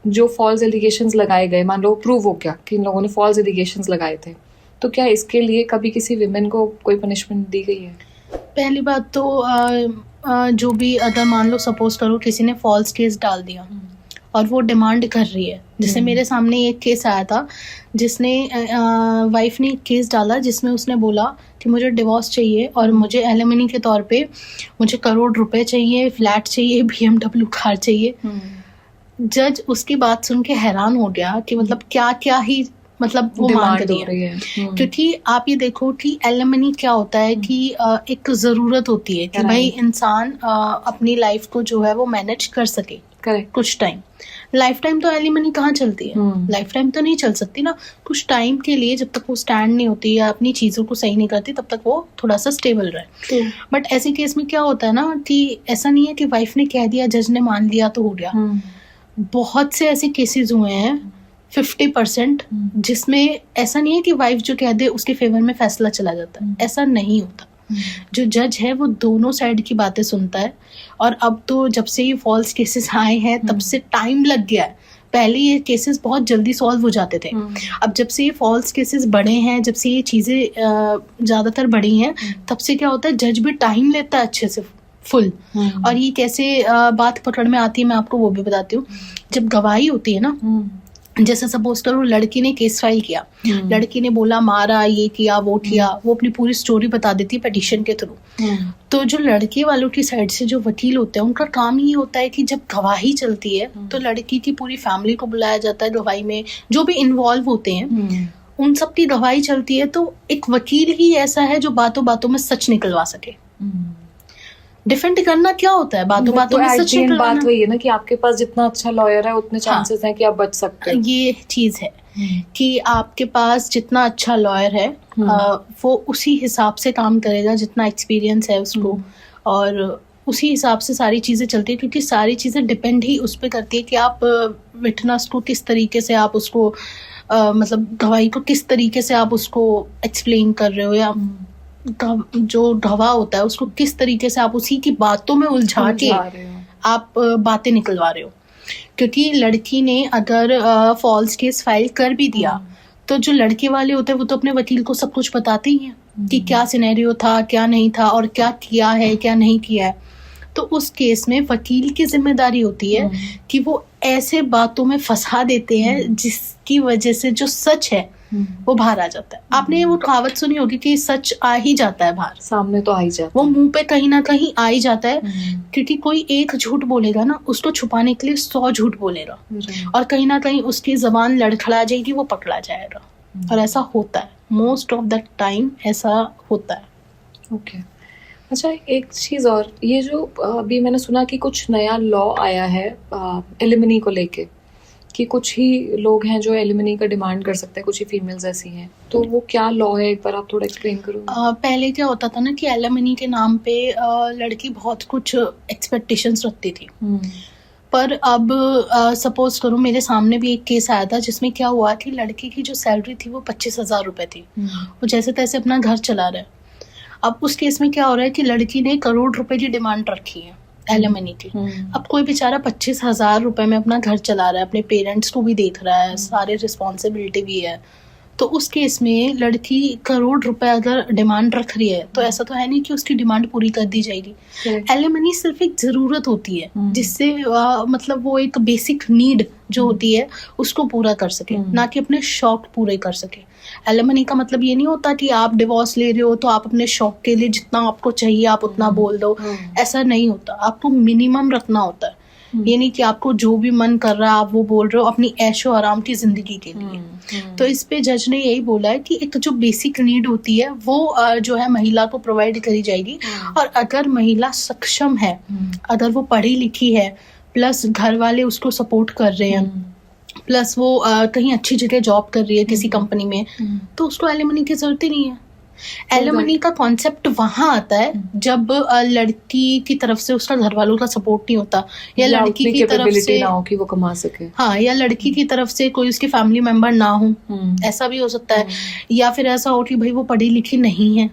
B: जो फॉल्स एलिगेशंस लगाए गए, मान लो प्रूव हो गया कि इन लोगों ने फॉल्स एलिगेशंस लगाए थे, तो क्या इसके लिए कभी किसी विमेन को कोई पनिशमेंट दी गई है?
A: पहली बात तो जो भी, अगर मान लो सपोज करो किसी ने फॉल्स केस डाल दिया और वो डिमांड कर रही है जैसे मेरे सामने एक केस आया था जिसने वाइफ ने एक केस डाला जिसमें उसने बोला कि मुझे डिवोर्स चाहिए और मुझे एलिमनी के तौर पे मुझे करोड़ रुपए चाहिए, फ्लैट चाहिए, BMW कार चाहिए। जज उसकी बात सुन के हैरान हो गया कि मतलब क्या क्या ही मतलब वो मांग रही है। क्योंकि आप ये देखो कि एलिमनी क्या होता है कि एक ज़रूरत होती है कि भाई इंसान अपनी लाइफ को जो है वो मैनेज कर सके कुछ टाइम। लाइफ टाइम तो एलिमनी कहाँ चलती है, लाइफ टाइम तो नहीं चल सकती ना। कुछ टाइम के लिए जब तक वो स्टैंड नहीं होती या अपनी चीज़ों को सही नहीं करती तब तक वो थोड़ा सा स्टेबल रहे। बट ऐसे केस में क्या होता है ना कि ऐसा नहीं है कि वाइफ ने कह दिया, जज ने मान लिया तो हो गया। बहुत से ऐसे केसेस हुए हैं 50% जिसमें ऐसा नहीं है कि वाइफ जो कह दे उसके फेवर में फैसला चला जाता है, ऐसा नहीं होता। जो जज है वो दोनों साइड की बातें सुनता है। और अब तो जब से ये फॉल्स केसेस आए हैं तब से टाइम लग गया है। पहले ये केसेस बहुत जल्दी सॉल्व हो जाते थे। अब जब से ये फॉल्स केसेस बढ़े हैं, जब से ये चीज़ें ज़्यादातर बढ़ी हैं, तब से क्या होता है जज भी टाइम लेता है अच्छे से फुल। और ये कैसे बात पकड़ में आती है मैं आपको वो भी बताती हूँ। जब गवाही होती है ना, जैसे सपोज करो लड़की ने केस फाइल किया, लड़की ने बोला मारा, ये किया, वो किया, वो अपनी पूरी स्टोरी बता देती है पिटीशन के थ्रू। तो जो लड़के वालों की साइड से जो वकील होते हैं उनका काम ही होता है कि जब गवाही चलती है तो लड़की की पूरी फैमिली को बुलाया जाता है गवाही में, जो भी इन्वॉल्व होते हैं उन सब की गवाही चलती है। तो एक वकील ही ऐसा है जो बातों बातों में सच निकलवा सके। डिफेंड करना क्या होता है, बातों बातों में सच निकलवाना।
B: बात वही है ना कि आपके पास जितना अच्छा लॉयर है उतने चांसेस हैं कि आप बच सकते हैं।
A: ये चीज है कि आपके पास जितना अच्छा लॉयर है वो उसी हिसाब से काम करेगा जितना एक्सपीरियंस है उसको, और उसी हिसाब से सारी चीज़ें चलती है। क्योंकि सारी चीज़ें डिपेंड ही उस पर करती है कि आप विटनेस को किस तरीके से आप उसको मतलब गवाही को किस तरीके से आप उसको एक्सप्लेन कर रहे हो, या जो गवाह होता है उसको किस तरीके से आप उसी की बातों में उलझा के आप बातें निकलवा रहे हो। क्योंकि लड़की ने अगर फॉल्स केस फाइल कर भी दिया तो जो लड़के वाले होते हैं वो तो अपने वकील को सब कुछ बताते ही हैं कि क्या सिनेरियो था, क्या नहीं था, और क्या किया है, क्या नहीं किया है। तो उस केस में वकील की जिम्मेदारी होती है कि वो ऐसे बातों में फंसा देते हैं जिसकी वजह से जो सच है वो बाहर आ जाता है। आपने वो कहावत सुनी होगी कि सच आ ही जाता है बाहर,
B: सामने तो आ ही जाता है,
A: वो मुंह पे कहीं ना कहीं आ ही जाता है। क्योंकि कोई एक झूठ बोलेगा ना, उसको छुपाने के लिए 100 झूठ बोलेगा, और कहीं ना कहीं उसकी जबान लड़खड़ा जाएगी, वो पकड़ा जाएगा। और ऐसा होता है, मोस्ट ऑफ द टाइम ऐसा होता है।
B: ओके अच्छा, एक चीज़ और, ये जो अभी मैंने सुना कि कुछ नया लॉ आया है एलिमनी को लेके, कि कुछ ही लोग हैं जो एलिमनी का डिमांड कर सकते हैं, कुछ ही फीमेल्स ऐसी हैं, तो वो क्या लॉ है, एक बार आप थोड़ा एक्सप्लेन करो।
A: पहले क्या होता था ना कि एलिमनी के नाम पे लड़की बहुत कुछ एक्सपेक्टेशंस रखती थी। पर अब सपोज करो मेरे सामने भी एक केस आया था जिसमें क्या हुआ कि लड़की की जो सैलरी थी वो 25,000 रुपये थी। वो जैसे तैसे अपना घर चला रहे। अब उस केस में क्या हो रहा है कि लड़की ने 1 करोड़ रुपए की डिमांड रखी है एलिमनी की। अब कोई बेचारा 25,000 रुपए में अपना घर चला रहा है, अपने पेरेंट्स को भी देख रहा है, सारे रिस्पॉन्सिबिलिटी भी है। तो उस केस में लड़की 1 करोड़ रुपए अगर डिमांड रख रही है तो ऐसा तो है नहीं कि उसकी डिमांड पूरी कर दी जाएगी। एलिमनी सिर्फ एक ज़रूरत होती है जिससे मतलब वो एक बेसिक नीड जो होती है उसको पूरा कर सके, ना कि अपने शौक पूरे कर सके। एलिमनी का मतलब ये नहीं होता कि आप डिवोर्स ले रहे हो तो आप अपने शौक के लिए जितना आपको चाहिए आप उतना बोल दो, ऐसा नहीं होता। आपको मिनिमम रखना होता है। ये नहीं कि आपको जो भी मन कर रहा है आप वो बोल रहे हो अपनी ऐशो आराम की जिंदगी के लिए। तो इस पे जज ने यही बोला है कि एक जो बेसिक नीड होती है वो जो है महिला को प्रोवाइड करी जाएगी। और अगर महिला सक्षम है, अगर वो पढ़ी लिखी है, प्लस घर वाले उसको सपोर्ट कर रहे हैं, प्लस वो कहीं अच्छी जगह जॉब कर रही है किसी कंपनी में, तो उसको एलिमनी की जरूरत ही नहीं है। एलिमनी का कॉन्सेप्ट वहां आता है जब लड़की की तरफ से उसका घर वालों का सपोर्ट नहीं होता, या लड़की की तरफ से
B: ना हो कि वो कमा सके,
A: हाँ, या लड़की की तरफ से कोई उसके फैमिली मेंबर ना हो, ऐसा भी हो सकता है। या फिर ऐसा हो कि भाई वो पढ़ी लिखी नहीं है,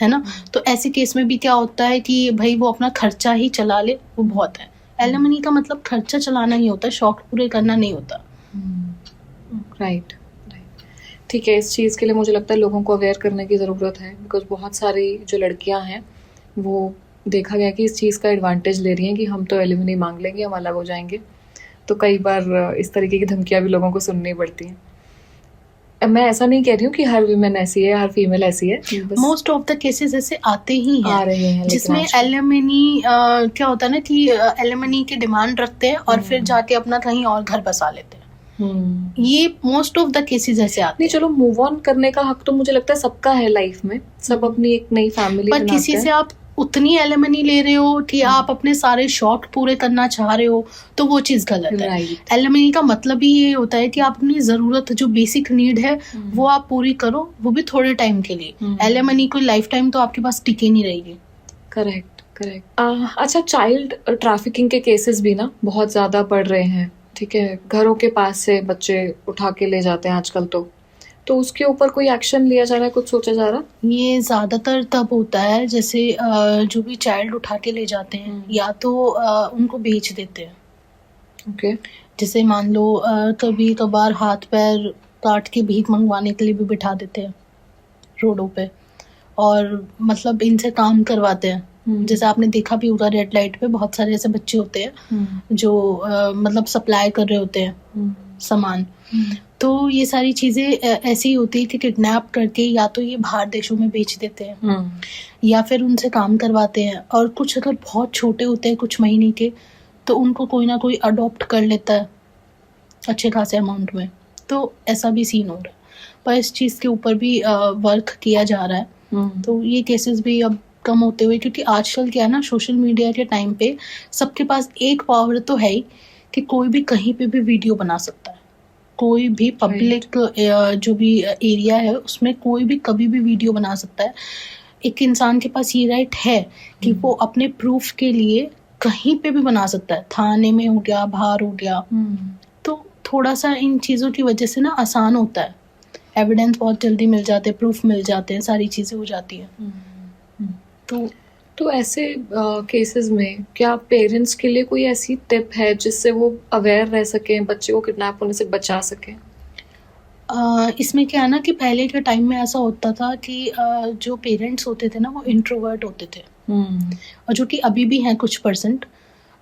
A: है ना। तो ऐसे केस में भी क्या होता है कि भाई वो अपना खर्चा ही चला ले, वो बहुत है। एलिमनी का मतलब खर्चा चलाना ही होता है, शौक पूरे करना नहीं होता।
B: राइट, ठीक है। इस चीज़ के लिए मुझे लगता है लोगों को अवेयर करने की ज़रूरत है, बिकॉज बहुत सारी जो लड़कियां हैं वो देखा गया कि इस चीज़ का एडवांटेज ले रही हैं कि हम तो एलिमनी मांग लेंगे, हम अलग हो जाएंगे। तो कई बार इस तरीके की धमकियां भी लोगों को सुननी पड़ती हैं। मैं ऐसा नहीं कह रही हूँ कि हर वीमेन ऐसी है, हर फीमेल ऐसी है,
A: मोस्ट ऑफ द केसेस ऐसे आते ही हैं,
B: आ रहे हैं,
A: जिसमें एलिमनी क्या होता है ना कि एलिमनी की डिमांड रखते हैं और फिर जाके अपना कहीं और घर बसा लेते हैं। ये मोस्ट ऑफ द केसेस ऐसे आते हैं।
B: चलो मूव ऑन करने का हक तो मुझे लगता है सबका है लाइफ में, सब अपनी एक नई फैमिली
A: पर किसी से आप उतनी एलिमनी ले रहे हो कि आप अपने सारे शौक पूरे करना चाह रहे हो, तो वो चीज गलत है। एलिमनी का मतलब ही ये होता है कि आप अपनी जरूरत, जो बेसिक नीड है वो आप पूरी करो, वो भी थोड़े टाइम के लिए। एलिमनी कोई लाइफ टाइम तो आपके पास टिके नहीं रहेगी।
B: करेक्ट। अच्छा, चाइल्ड ट्रैफिकिंग के केसेस भी ना बहुत ज्यादा बढ़ रहे हैं, ठीक है, घरों के पास से बच्चे उठा के ले जाते हैं आजकल, तो उसके ऊपर कोई एक्शन लिया जा रहा है, कुछ सोचा जा रहा?
A: ये ज्यादातर तब होता है जैसे जो भी चाइल्ड उठा के ले जाते हैं या तो उनको बेच देते हैं।
B: ओके।
A: जैसे मान लो कभी कभार हाथ पैर काट के भीख मंगवाने के लिए भी बिठा देते हैं रोडों पे, और मतलब इनसे काम करवाते हैं। जैसे आपने देखा भी होगा, रेड लाइट पे बहुत सारे ऐसे बच्चे होते हैं जो मतलब सप्लाई कर रहे होते हैं सामान। तो ये सारी चीजें ऐसी ही होती है कि किडनैप करके या तो ये बाहर देशों में बेच देते हैं या फिर उनसे काम करवाते हैं। और कुछ अगर बहुत छोटे होते हैं, कुछ महीने के, तो उनको कोई ना कोई अडॉप्ट कर लेता है अच्छे खासे अमाउंट में। तो ऐसा भी सीन हो रहा है, पर इस चीज़ के ऊपर भी वर्क किया जा रहा है। तो ये केसेस भी अब कम होते हुए, क्योंकि आजकल क्या है ना, सोशल मीडिया के टाइम पे सबके पास एक पावर तो है ही कि कोई भी कहीं पे भी वीडियो बना सकता है। कोई भी पब्लिक जो भी एरिया है उसमें कोई भी कभी भी वीडियो बना सकता है। एक इंसान के पास ये राइट है कि वो अपने प्रूफ के लिए कहीं पे भी बना सकता है, थाने में हो गया, बाहर हो गया। तो थोड़ा सा इन चीज़ों की वजह से ना आसान होता है, एविडेंस बहुत जल्दी मिल जाते हैं, प्रूफ मिल जाते हैं, सारी चीज़ें हो जाती हैं।
B: तो ऐसे केसेस में क्या पेरेंट्स के लिए कोई ऐसी टिप है जिससे वो अवेयर रह सकें, बच्चे को किडनैप होने से बचा सकें?
A: इसमें क्या है ना कि पहले के टाइम में ऐसा होता था कि जो पेरेंट्स होते थे ना वो इंट्रोवर्ट होते थे, और जो कि अभी भी हैं कुछ परसेंट,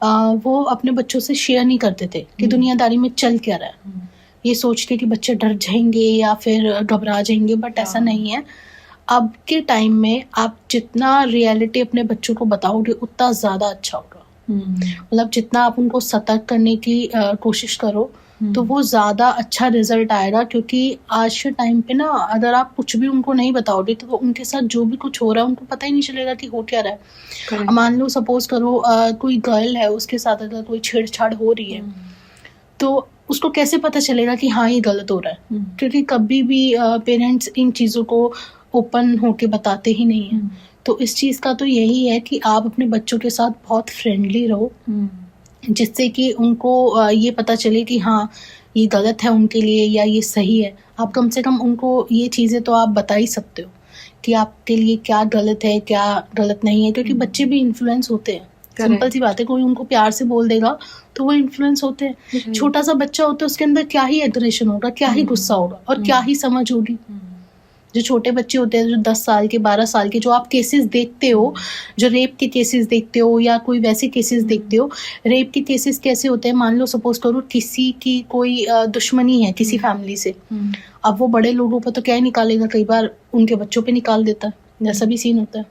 A: वो अपने बच्चों से शेयर नहीं करते थे कि दुनियादारी में चल क्या रहा है। ये सोच के कि बच्चे डर जाएंगे या फिर घबरा जाएंगे, बट ऐसा नहीं है। अब के टाइम में आप जितना रियलिटी अपने बच्चों को बताओगे उतना ज़्यादा अच्छा होगा। मतलब जितना आप उनको सतर्क करने की कोशिश करो तो वो ज़्यादा अच्छा रिजल्ट आएगा। क्योंकि आज के टाइम पे ना अगर आप कुछ भी उनको नहीं बताओगे तो उनके साथ जो भी कुछ हो रहा है उनको पता ही नहीं चलेगा कि हो क्या रहा है। मान लो सपोज करो कोई गर्ल है, उसके साथ अगर कोई छेड़छाड़ हो रही है तो उसको कैसे पता चलेगा कि हाँ ये गलत हो रहा है? क्योंकि कभी भी पेरेंट्स इन चीज़ों को ओपन होके बताते ही नहीं है। तो इस चीज़ का तो यही है कि आप अपने बच्चों के साथ बहुत फ्रेंडली रहो, जिससे कि उनको ये पता चले कि हाँ ये गलत है उनके लिए या ये सही है। आप कम से कम उनको ये चीज़ें तो आप बता ही सकते हो कि आपके लिए क्या गलत है, क्या गलत नहीं है। क्योंकि बच्चे भी इन्फ्लुएंस होते हैं, सिंपल सी बात है। कोई उनको प्यार से बोल देगा तो वो इन्फ्लुएंस होते हैं। छोटा सा बच्चा होता है, उसके अंदर क्या ही एग्रेशन होगा, क्या ही गुस्सा होगा और क्या ही समझ होगी। जो छोटे बच्चे होते हैं, जो 10 साल के, 12 साल के, जो आप केसेस देखते हो, जो रेप के केसेस देखते हो या कोई वैसे केसेस देखते हो, रेप के केसेस कैसे होते हैं? मान लो सपोज करो किसी की कोई दुश्मनी है किसी फैमिली से, अब वो बड़े लोगों पर तो क्या ही निकालेगा, कई बार उनके बच्चों पे निकाल देता है। जैसा भी सीन होता है,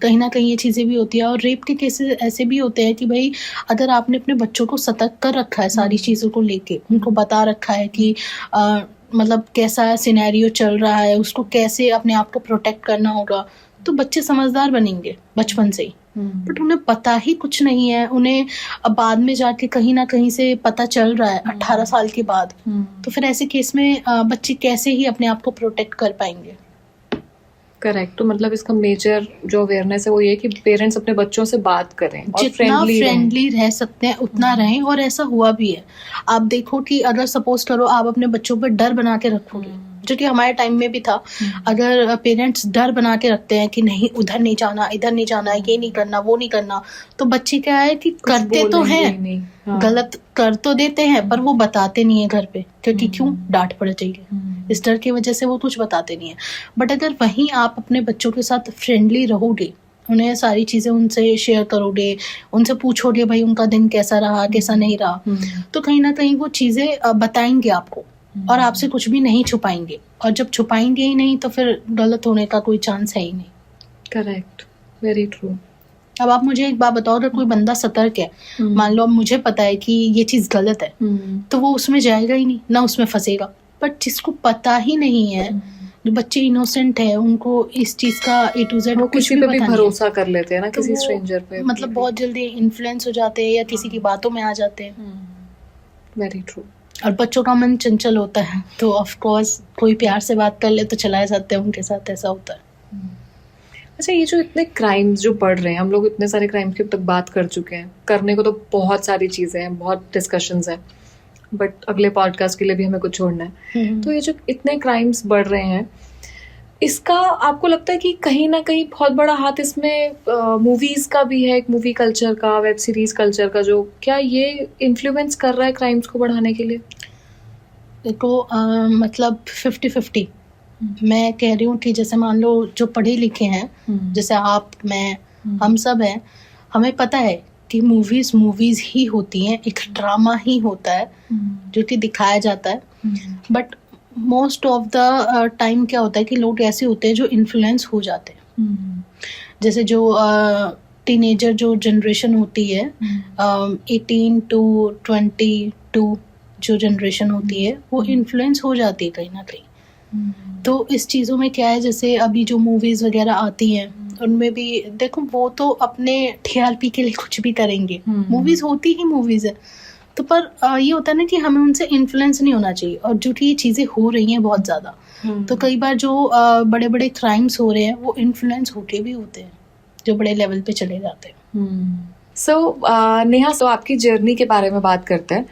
A: कहीं ना कहीं ये चीज़ें भी होती है। और रेप के केसेस ऐसे भी होते हैं कि भाई अगर आपने अपने बच्चों को सतर्क कर रखा है सारी चीज़ों को लेके, उनको बता रखा है कि मतलब कैसा सिनेरियो चल रहा है, उसको कैसे अपने आप को प्रोटेक्ट करना होगा, तो बच्चे समझदार बनेंगे बचपन से ही। बट उन्हें पता ही कुछ नहीं है। उन्हें बाद में जाके कहीं ना कहीं से पता चल रहा है 18 साल के बाद, तो फिर ऐसे केस में बच्चे कैसे ही अपने आप को प्रोटेक्ट कर पाएंगे?
B: करेक्ट। तो मतलब इसका मेजर जो अवेयरनेस है वो ये कि पेरेंट्स अपने बच्चों से बात करें और
A: जितना फ्रेंडली रह सकते हैं उतना रहें। और ऐसा हुआ भी है। आप देखो कि अगर सपोज करो आप अपने बच्चों पर डर बना के रखोगे, जो कि हमारे टाइम में भी था, अगर पेरेंट्स डर बना के रखते हैं कि नहीं उधर नहीं जाना, इधर नहीं जाना, ये नहीं करना, वो नहीं करना, तो बच्चे क्या है कि करते तो हैं, गलत कर तो देते हैं, पर वो बताते नहीं है घर पे, क्योंकि क्यों? डांट पड़ जाएगी। इस डर की वजह से वो कुछ बताते नहीं है। बट अगर वहीं आप अपने बच्चों के साथ फ्रेंडली रहोगे, उन्हें सारी चीज़ें उनसे शेयर करोगे, उनसे पूछोगे भाई उनका दिन कैसा रहा, कैसा नहीं रहा, तो कहीं ना कहीं वो चीज़ें बताएंगे आपको और आपसे कुछ भी नहीं छुपाएंगे। और जब छुपाएंगे ही नहीं तो फिर गलत होने का कोई चांस है ही नहीं।
B: Correct, very true.
A: अब आप मुझे एक बात बताओ, अगर कोई बंदा सतर्क है, मान लो अब मुझे पता है कि ये चीज़ गलत है, तो वो उसमें जाएगा ही नहीं, ना उसमें फंसेगा। बट जिसको पता ही नहीं है, जो बच्चे इनोसेंट है, उनको इस चीज़ का A to Z कुछ
B: किसी
A: भी
B: पे
A: पता
B: भी
A: नहीं है,
B: भरोसा कर लेते हैं ना,
A: तो
B: किसी
A: वो
B: स्ट्रेंजर पे,
A: मतलब बहुत जल्दी इन्फ्लुएंस हो जाते हैं या किसी की बातों में आ जाते हैं।
B: Very true.
A: और बच्चों का मन चंचल होता है, तो ऑफ कोर्स कोई प्यार से बात कर ले तो चलाए जाते हैं उनके साथ, ऐसा होता है।
B: अच्छा, ये जो इतने क्राइम्स जो बढ़ रहे हैं, हम लोग इतने सारे क्राइम्स की अब तक बात कर चुके हैं, करने को तो बहुत सारी चीज़ें हैं, बहुत डिस्कशंस हैं, बट अगले पॉडकास्ट के लिए भी हमें कुछ छोड़ना है। तो ये जो इतने क्राइम्स बढ़ रहे हैं, इसका आपको लगता है कि कहीं ना कहीं बहुत बड़ा हाथ इसमें मूवीज़ का भी है, एक मूवी कल्चर का, वेब सीरीज कल्चर का, जो क्या ये इन्फ्लुएंस कर रहा है क्राइम्स को बढ़ाने के लिए?
A: देखो मतलब 50-50 मैं कह रही हूँ कि जैसे मान लो जो पढ़े लिखे हैं, जैसे आप, मैं, हम सब हैं, हमें पता है कि मूवीज ही होती हैं, एक ड्रामा ही होता है जो कि दिखाया जाता है। But most of the time क्या होता है कि लोग ऐसे होते हैं जो इन्फ्लुएंस हो जाते हैं। जैसे जो टीनेजर जो जनरेशन होती है, 18 to 22 जो जनरेशन होती है, वो इन्फ्लुएंस हो जाती है कहीं ना कहीं। तो इस चीज़ों में क्या है, जैसे अभी जो मूवीज़ वगैरह आती हैं उनमें भी देखो, वो तो अपने TRP के लिए कुछ भी करेंगे, मूवीज़ होती ही मूवीज़ है। तो पर ये होता है ना कि हमें उनसे इन्फ्लुएंस नहीं होना चाहिए, और जो कि ये चीज़ें हो रही हैं बहुत ज़्यादा, तो कई बार जो बड़े बड़े क्राइम्स हो रहे हैं वो इन्फ्लुएंस होके भी होते हैं, जो बड़े लेवल पे चले जाते हैं।
B: सो नेहा, तो आपकी जर्नी के बारे में बात करते हैं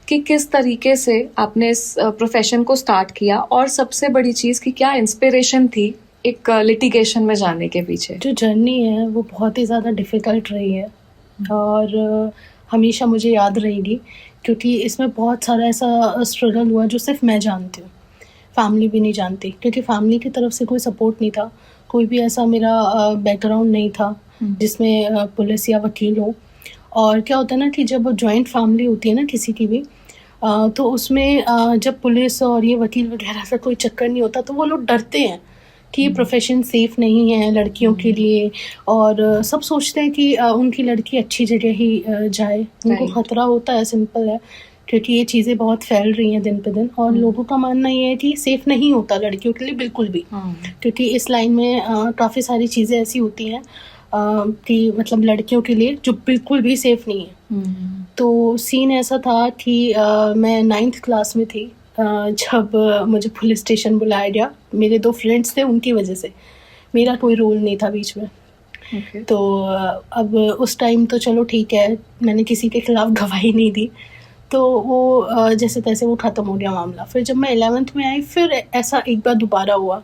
B: कि किस तरीके से आपने इस प्रोफेशन को स्टार्ट किया, और सबसे बड़ी चीज़ कि क्या इंस्पिरेशन थी एक लिटिगेशन में जाने के पीछे?
A: जो जर्नी है वो बहुत ही ज़्यादा डिफ़िकल्ट रही है, और हमेशा मुझे याद रहेगी, क्योंकि इसमें बहुत सारा ऐसा स्ट्रगल हुआ जो सिर्फ मैं जानती हूँ, फैमिली भी नहीं जानती, क्योंकि फैमिली की तरफ से कोई सपोर्ट नहीं था, कोई भी ऐसा मेरा बैकग्राउंड नहीं था जिसमें पुलिस या वकील हो। और क्या होता है ना कि जब जॉइंट फैमिली होती है ना किसी की भी, तो उसमें जब पुलिस और ये वकील वगैरह का कोई चक्कर नहीं होता, तो वो लोग डरते हैं कि ये प्रोफेशन सेफ़ नहीं है लड़कियों के लिए, और सब सोचते हैं कि उनकी लड़की अच्छी जगह ही जाए, उनको खतरा होता है, सिंपल है, क्योंकि ये चीज़ें बहुत फैल रही हैं दिन पे दिन, और लोगों का मानना ये है कि सेफ़ नहीं होता लड़कियों के लिए बिल्कुल भी, क्योंकि इस लाइन में काफ़ी सारी चीज़ें ऐसी होती हैं कि मतलब लड़कियों के लिए जो बिल्कुल भी सेफ़ नहीं है। तो सीन ऐसा था कि मैं 9th क्लास में थी जब मुझे पुलिस स्टेशन बुलाया गया। मेरे 2 फ्रेंड्स थे, उनकी वजह से, मेरा कोई रोल नहीं था बीच में। तो अब उस टाइम तो चलो ठीक है, मैंने किसी के खिलाफ गवाही नहीं दी, तो वो जैसे तैसे वो ख़त्म हो गया मामला। फिर जब मैं 11th में आई, फिर ऐसा एक बार दोबारा हुआ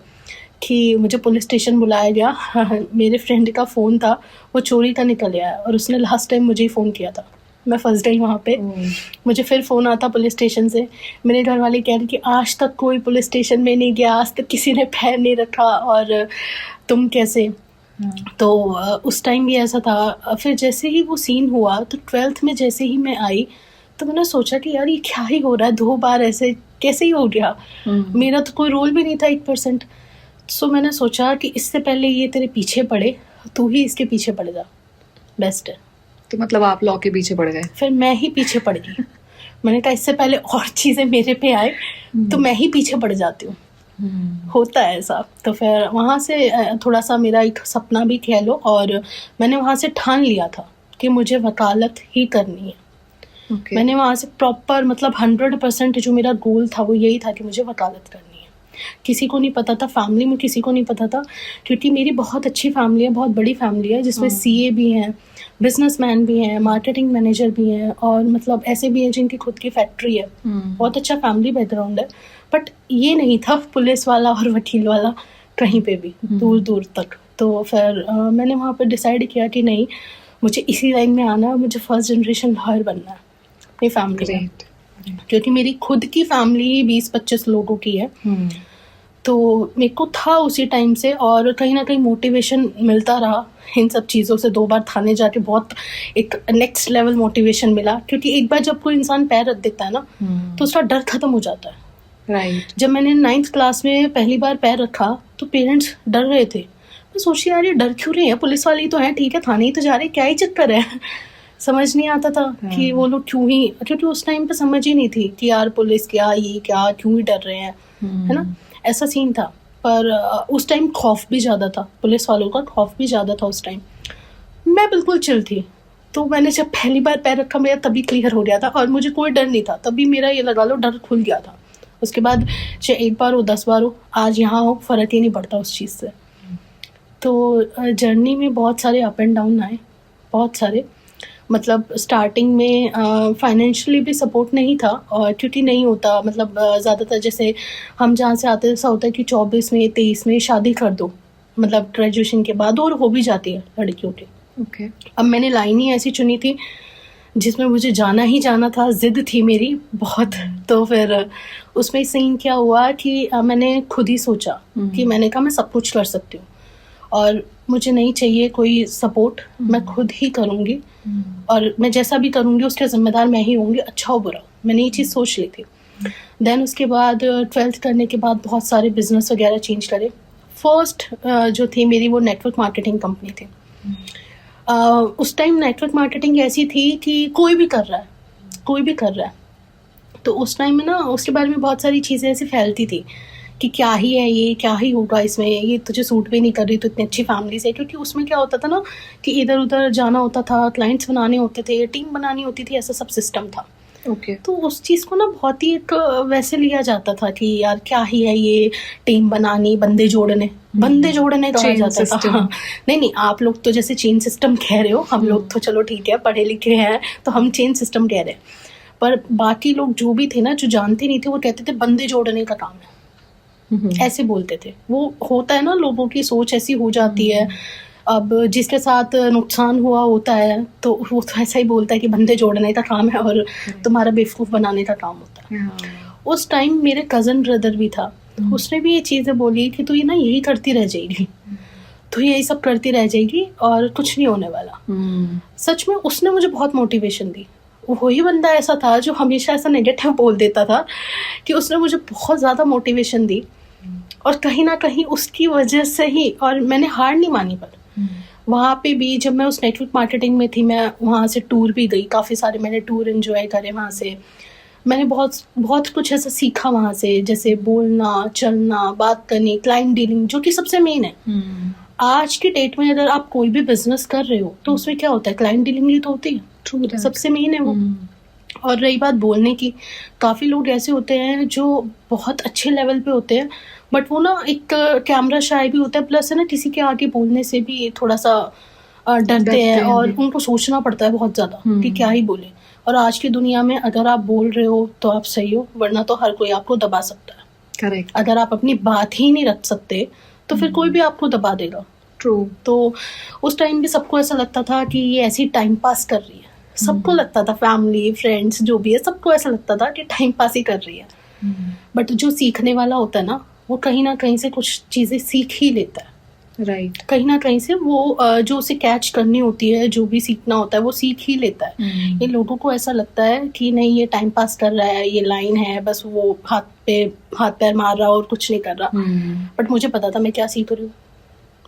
A: कि मुझे पुलिस स्टेशन बुलाया गया। मेरे फ्रेंड का फ़ोन था, वो चोरी का निकल आया, और उसने लास्ट टाइम मुझे ही फ़ोन किया था। मैं फर्स्ट डे वहाँ पे, मुझे फिर फ़ोन आता पुलिस स्टेशन से। मेरे घर वाले कह रहे कि आज तक कोई पुलिस स्टेशन में नहीं गया, आज तक किसी ने पैर नहीं रखा, और तुम कैसे? तो उस टाइम भी ऐसा था। फिर जैसे ही वो सीन हुआ, तो 12th में जैसे ही मैं आई, तो मैंने सोचा कि यार ये क्या ही हो रहा है, 2 बार ऐसे कैसे ही हो गया? मेरा तो कोई रोल भी नहीं था 1%। सो मैंने सोचा कि इससे पहले ये तेरे पीछे पड़े, तू ही इसके पीछे पड़ जा, बेस्ट है।
B: तो मतलब आप लॉ के पीछे पड़ गए?
A: फिर मैं ही पीछे पड़ गई। मैंने कहा इससे पहले और चीज़ें मेरे पे आए तो मैं ही पीछे पड़ जाती हूँ। होता है ऐसा। तो फिर वहाँ से थोड़ा सा मेरा एक सपना भी कह लो, और मैंने वहाँ से ठान लिया था कि मुझे वकालत ही करनी है। मैंने वहाँ से प्रॉपर मतलब 100% जो मेरा गोल था वो यही था कि मुझे वकालत करनी है। किसी को नहीं पता था, फैमिली में किसी को नहीं पता था, क्योंकि मेरी बहुत अच्छी फैमिली है, बहुत बड़ी फैमिली है, जिसमें CA भी हैं, बिजनेसमैन भी हैं, मार्केटिंग मैनेजर भी हैं, और मतलब ऐसे भी हैं जिनकी खुद की फैक्ट्री है। बहुत अच्छा फैमिली बैकग्राउंड है। बट ये नहीं था पुलिस वाला और वकील वाला कहीं पे भी, दूर दूर तक। तो फिर मैंने वहाँ पर डिसाइड किया कि नहीं, मुझे इसी लाइन में आना है, मुझे फर्स्ट जनरेशन लॉयर बनना है अपनी फैमिली में, क्योंकि मेरी खुद की फैमिली 20-25 लोगों की है। तो मेरे को था उसी टाइम से, और कहीं ना कहीं मोटिवेशन मिलता रहा इन सब चीज़ों से। 2 बार थाने जाके बहुत एक नेक्स्ट लेवल मोटिवेशन मिला, क्योंकि एक बार जब कोई इंसान पैर रख देता है ना तो उसका डर खत्म हो जाता है।
B: राइट।
A: जब मैंने 9th क्लास में पहली बार पैर रखा तो पेरेंट्स डर रहे थे। मैं सोची यार ये डर क्यों रहे हैं, पुलिस वाले ही तो हैं, ठीक है थाने ही तो जा रहे, क्या ही चक्कर है। समझ नहीं आता था कि वो लोग क्यों ही, क्योंकि उस टाइम पे समझ ही नहीं थी कि यार पुलिस क्या, ये क्या, क्यों ही डर रहे हैं, है ना, ऐसा सीन था। पर उस टाइम खौफ भी ज़्यादा था, पुलिस वालों का खौफ भी ज़्यादा था उस टाइम। मैं बिल्कुल चिल थी। तो मैंने जब पहली बार पैर रखा मेरा तभी क्लियर हो गया था, और मुझे कोई डर नहीं था, तभी मेरा ये लगा लो डर खुल गया था। उसके बाद चाहे 1 बार हो 10 बार हो, आज यहाँ हो, फ़र्क ही नहीं पड़ता उस चीज़ से। तो जर्नी में बहुत सारे अप एंड डाउन आए, बहुत सारे। मतलब स्टार्टिंग में फाइनेंशियली भी सपोर्ट नहीं था, और क्योंकि नहीं होता, मतलब ज़्यादातर जैसे हम जहाँ से आते हैं ऐसा होता है कि 24 में 23 में शादी कर दो, मतलब ग्रेजुएशन के बाद, और हो भी जाती है लड़कियों की।
B: ओके।
A: अब मैंने लाइन ही ऐसी चुनी थी जिसमें मुझे जाना ही जाना था, ज़िद थी मेरी बहुत। तो फिर उसमें सीन क्या हुआ कि मैंने खुद ही सोचा कि मैंने कहा मैं सब कुछ कर सकती हूँ और मुझे नहीं चाहिए कोई सपोर्ट, मैं खुद ही करूँगी, और मैं जैसा भी करूँगी उसके ज़िम्मेदार मैं ही होंगी, अच्छा हो बुरा। मैंने ये चीज़ सोच ली थी। देन उसके बाद 12th करने के बाद बहुत सारे बिजनेस वगैरह चेंज करे। फर्स्ट जो थी मेरी वो नेटवर्क मार्केटिंग कंपनी थी। उस टाइम नेटवर्क मार्केटिंग ऐसी थी कि कोई भी कर रहा है। तो उस टाइम में ना उसके बारे में बहुत सारी चीज़ें ऐसी फैलती थी कि क्या ही है ये, क्या ही होगा इसमें, ये तुझे सूट भी नहीं कर रही तो इतनी अच्छी फैमिली से। क्योंकि उसमें क्या होता था ना कि इधर उधर जाना होता था, क्लाइंट्स बनाने होते थे, टीम बनानी होती थी, ऐसा सब सिस्टम था।
B: ओके।
A: तो उस चीज़ को ना बहुत ही एक वैसे लिया जाता था कि यार क्या ही है ये, टीम बनानी, बंदे जोड़ने कहा जाता था। हाँ। नहीं, आप लोग तो जैसे चेन सिस्टम कह रहे हो, हम लोग तो चलो ठीक है पढ़े लिखे हैं तो हम चेन सिस्टम कह रहे हैं, पर बाकी लोग जो भी थे ना, जो जानते नहीं थे, वो कहते थे बंदे जोड़ने का काम है, ऐसे बोलते थे। वो होता है ना, लोगों की सोच ऐसी हो जाती है। अब जिसके साथ नुकसान हुआ होता है तो वो तो ऐसा ही बोलता है कि बंदे जोड़ने का काम है और तुम्हारा बेवकूफ़ बनाने का काम होता है। उस टाइम मेरे कज़न ब्रदर भी था, उसने भी ये चीज़ें बोली कि तू ये ना यही करती रह जाएगी, तो यही सब करती रह जाएगी और कुछ नहीं होने वाला। सच में उसने मुझे बहुत मोटिवेशन दी। वही बंदा ऐसा था जो हमेशा ऐसा नेगेटिव बोल देता था कि उसने मुझे बहुत ज़्यादा मोटिवेशन दी, और कहीं ना कहीं उसकी वजह से ही, और मैंने हार नहीं मानी। पर वहाँ पे भी जब मैं उस नेटवर्क मार्केटिंग में थी, मैं वहाँ से टूर भी गई, काफ़ी सारे मैंने टूर एंजॉय करे वहाँ से। मैंने बहुत कुछ ऐसा सीखा वहाँ से, जैसे बोलना, चलना, बात करनी, क्लाइंट डीलिंग, जो कि सबसे मेन है। आज की डेट में अगर आप कोई भी बिजनेस कर रहे हो तो उसमें क्या होता है, क्लाइंट डीलिंग ही तो होती है, सबसे मेन है वो। और रही बात बोलने की, काफ़ी लोग ऐसे होते हैं जो बहुत अच्छे लेवल पे होते हैं, बट वो ना एक कैमरा शाय भी होता है, प्लस है ना किसी के आगे बोलने से भी थोड़ा सा डरते हैं, और उनको सोचना पड़ता है बहुत ज़्यादा कि क्या ही बोले। और आज की दुनिया में अगर आप बोल रहे हो तो आप सही हो, वरना तो हर कोई आपको दबा सकता है।
B: करेक्ट।
A: अगर आप अपनी बात ही नहीं रख सकते तो फिर कोई भी आपको दबा देगा।
B: ट्रू।
A: तो उस टाइम भी सबको ऐसा लगता था कि ये ऐसी टाइम पास कर रही है, सबको लगता था, फैमिली फ्रेंड्स जो भी है, सबको ऐसा लगता था कि टाइम पास ही कर रही है। बट जो सीखने वाला होता है ना, वो कहीं ना कहीं से कुछ चीज़ें सीख ही लेता है।
B: राइट।
A: कहीं ना कहीं से वो जो उसे कैच करनी होती है, जो भी सीखना होता है वो सीख ही लेता है। ये लोगों को ऐसा लगता है कि नहीं ये टाइम पास कर रहा है, ये लाइन है, बस वो हाथ पैर मार रहा और कुछ नहीं कर रहा। बट मुझे पता था मैं क्या सीख रही हूँ,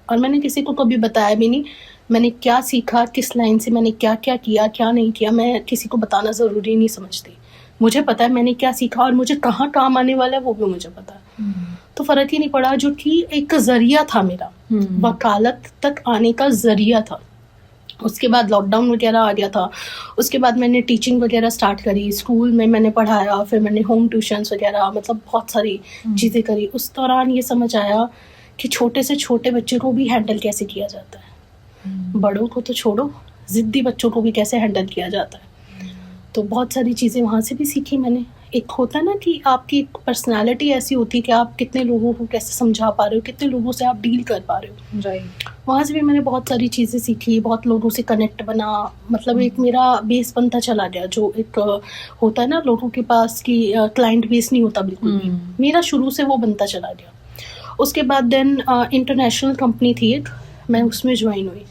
A: और मैंने किसी को कभी बताया भी नहीं मैंने क्या सीखा, किस लाइन से मैंने क्या क्या किया, क्या नहीं किया। मैं किसी को बताना ज़रूरी नहीं समझती। मुझे पता है मैंने क्या सीखा और मुझे कहाँ काम आने वाला है वो भी मुझे पता है। तो फ़र्क ही नहीं पड़ा, जो कि एक ज़रिया था मेरा, वकालत तक आने का ज़रिया था। उसके बाद लॉकडाउन वगैरह आ गया था, उसके बाद मैंने टीचिंग वगैरह स्टार्ट करी, स्कूल में मैंने पढ़ाया, फिर मैंने होम ट्यूशन्स वगैरह, मतलब बहुत सारी चीज़ें करी। उस दौरान ये समझ आया कि छोटे से छोटे बच्चे को भी हैंडल कैसे किया जाता है, बड़ों को तो छोड़ो, ज़िद्दी बच्चों को भी कैसे हैंडल किया जाता है। तो बहुत सारी चीज़ें वहाँ से भी सीखी मैंने। एक होता है ना कि आपकी एक पर्सनालिटी ऐसी होती है कि आप कितने लोगों को कैसे समझा पा रहे हो, कितने लोगों से आप डील कर पा रहे हो।
B: राइट।
A: वहाँ से भी मैंने बहुत सारी चीज़ें सीखी, बहुत लोगों से कनेक्ट बना, मतलब एक मेरा बेस बनता चला गया। जो एक होता है ना लोगों के पास कि क्लाइंट बेस नहीं होता बिल्कुल भी, मेरा शुरू से वो बनता चला गया। उसके बाद देन इंटरनेशनल कंपनी थी एक, मैं उसमें ज्वाइन हुई।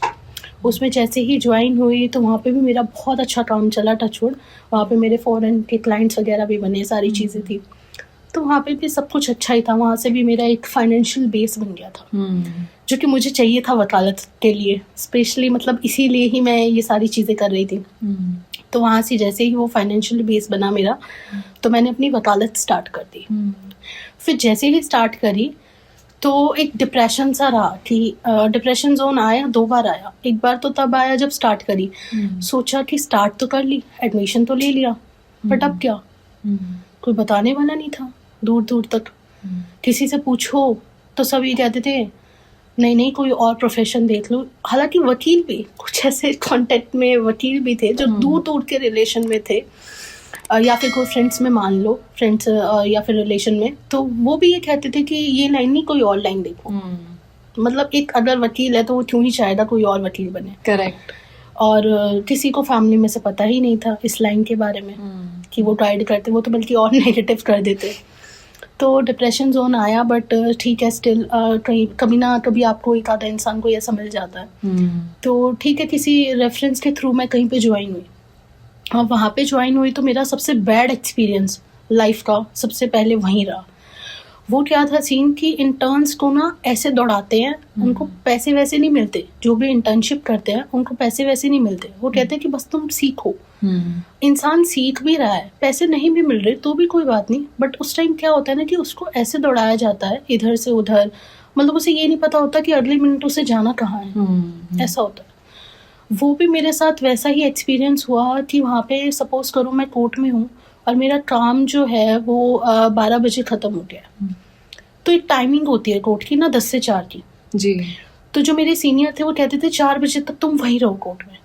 A: उसमें जैसे ही ज्वाइन हुई तो वहाँ पे भी मेरा बहुत अच्छा काम चला, टचवुड। वहाँ पे मेरे फॉरेन के क्लाइंट्स वगैरह भी बने, सारी चीज़ें थी, तो वहाँ पे भी सब कुछ अच्छा ही था। वहाँ से भी मेरा एक फाइनेंशियल बेस बन गया था, जो कि मुझे चाहिए था वकालत के लिए स्पेशली, मतलब इसीलिए ही मैं ये सारी चीज़ें कर रही थी। तो वहाँ से जैसे ही वो फाइनेंशियल बेस बना मेरा, तो मैंने अपनी वकालत स्टार्ट कर दी। फिर जैसे ही स्टार्ट करी तो एक डिप्रेशन सा रहा कि डिप्रेशन जोन आया, 2 बार आया। एक बार तो तब आया जब स्टार्ट करी, सोचा कि स्टार्ट तो कर ली, एडमिशन तो ले लिया, बट अब क्या, कोई बताने वाला नहीं था दूर दूर तक। किसी से पूछो तो सब ये कहते थे नहीं नहीं कोई और प्रोफेशन देख लो। हालांकि वकील भी, कुछ ऐसे कॉन्टेक्ट में वकील भी थे जो दूर दूर के रिलेशन में थे, या फिर कोई फ्रेंड्स में मान लो, फ्रेंड्स या फिर रिलेशन में, तो वो भी ये कहते थे कि ये लाइन नहीं, कोई और लाइन देखो। मतलब एक अगर वकील है तो वो क्यों ही चाहेगा कोई और वकील बने।
B: करेक्ट।
A: और किसी को फैमिली में से पता ही नहीं था इस लाइन के बारे में कि वो गाइड करते, वो तो बल्कि और नेगेटिव कर देते। तो डिप्रेशन जोन आया, बट ठीक है, स्टिल कहीं कभी ना कभी आपको एक आधा इंसान को ऐसा मिल जाता है। तो ठीक है, किसी रेफरेंस के थ्रू मैं कहीं पे ज्वाइन हुई, और वहाँ पे ज्वाइन हुई तो मेरा सबसे बैड एक्सपीरियंस लाइफ का सबसे पहले वहीं रहा। वो क्या था सीन कि इंटर्न्स को ना ऐसे दौड़ाते हैं, उनको पैसे वैसे नहीं मिलते। जो भी इंटर्नशिप करते हैं उनको पैसे वैसे नहीं मिलते। वो कहते हैं कि बस तुम सीखो। इंसान सीख भी रहा है, पैसे नहीं भी मिल रहे तो भी कोई बात नहीं, बट उस टाइम क्या होता है ना कि उसको ऐसे दौड़ाया जाता है इधर से उधर, मतलब उसे ये नहीं पता होता कि अगले मिनट उसे जाना कहाँ है। ऐसा होता है। वो भी मेरे साथ वैसा ही एक्सपीरियंस हुआ कि वहाँ पे सपोज करो मैं कोर्ट में हूँ और मेरा काम जो है वो 12 बजे ख़त्म हो गया। तो एक टाइमिंग होती है कोर्ट की ना, 10 से 4 की
B: जी।
A: तो जो मेरे सीनियर थे वो कहते थे 4 बजे तक तुम वहीं रहो कोर्ट में,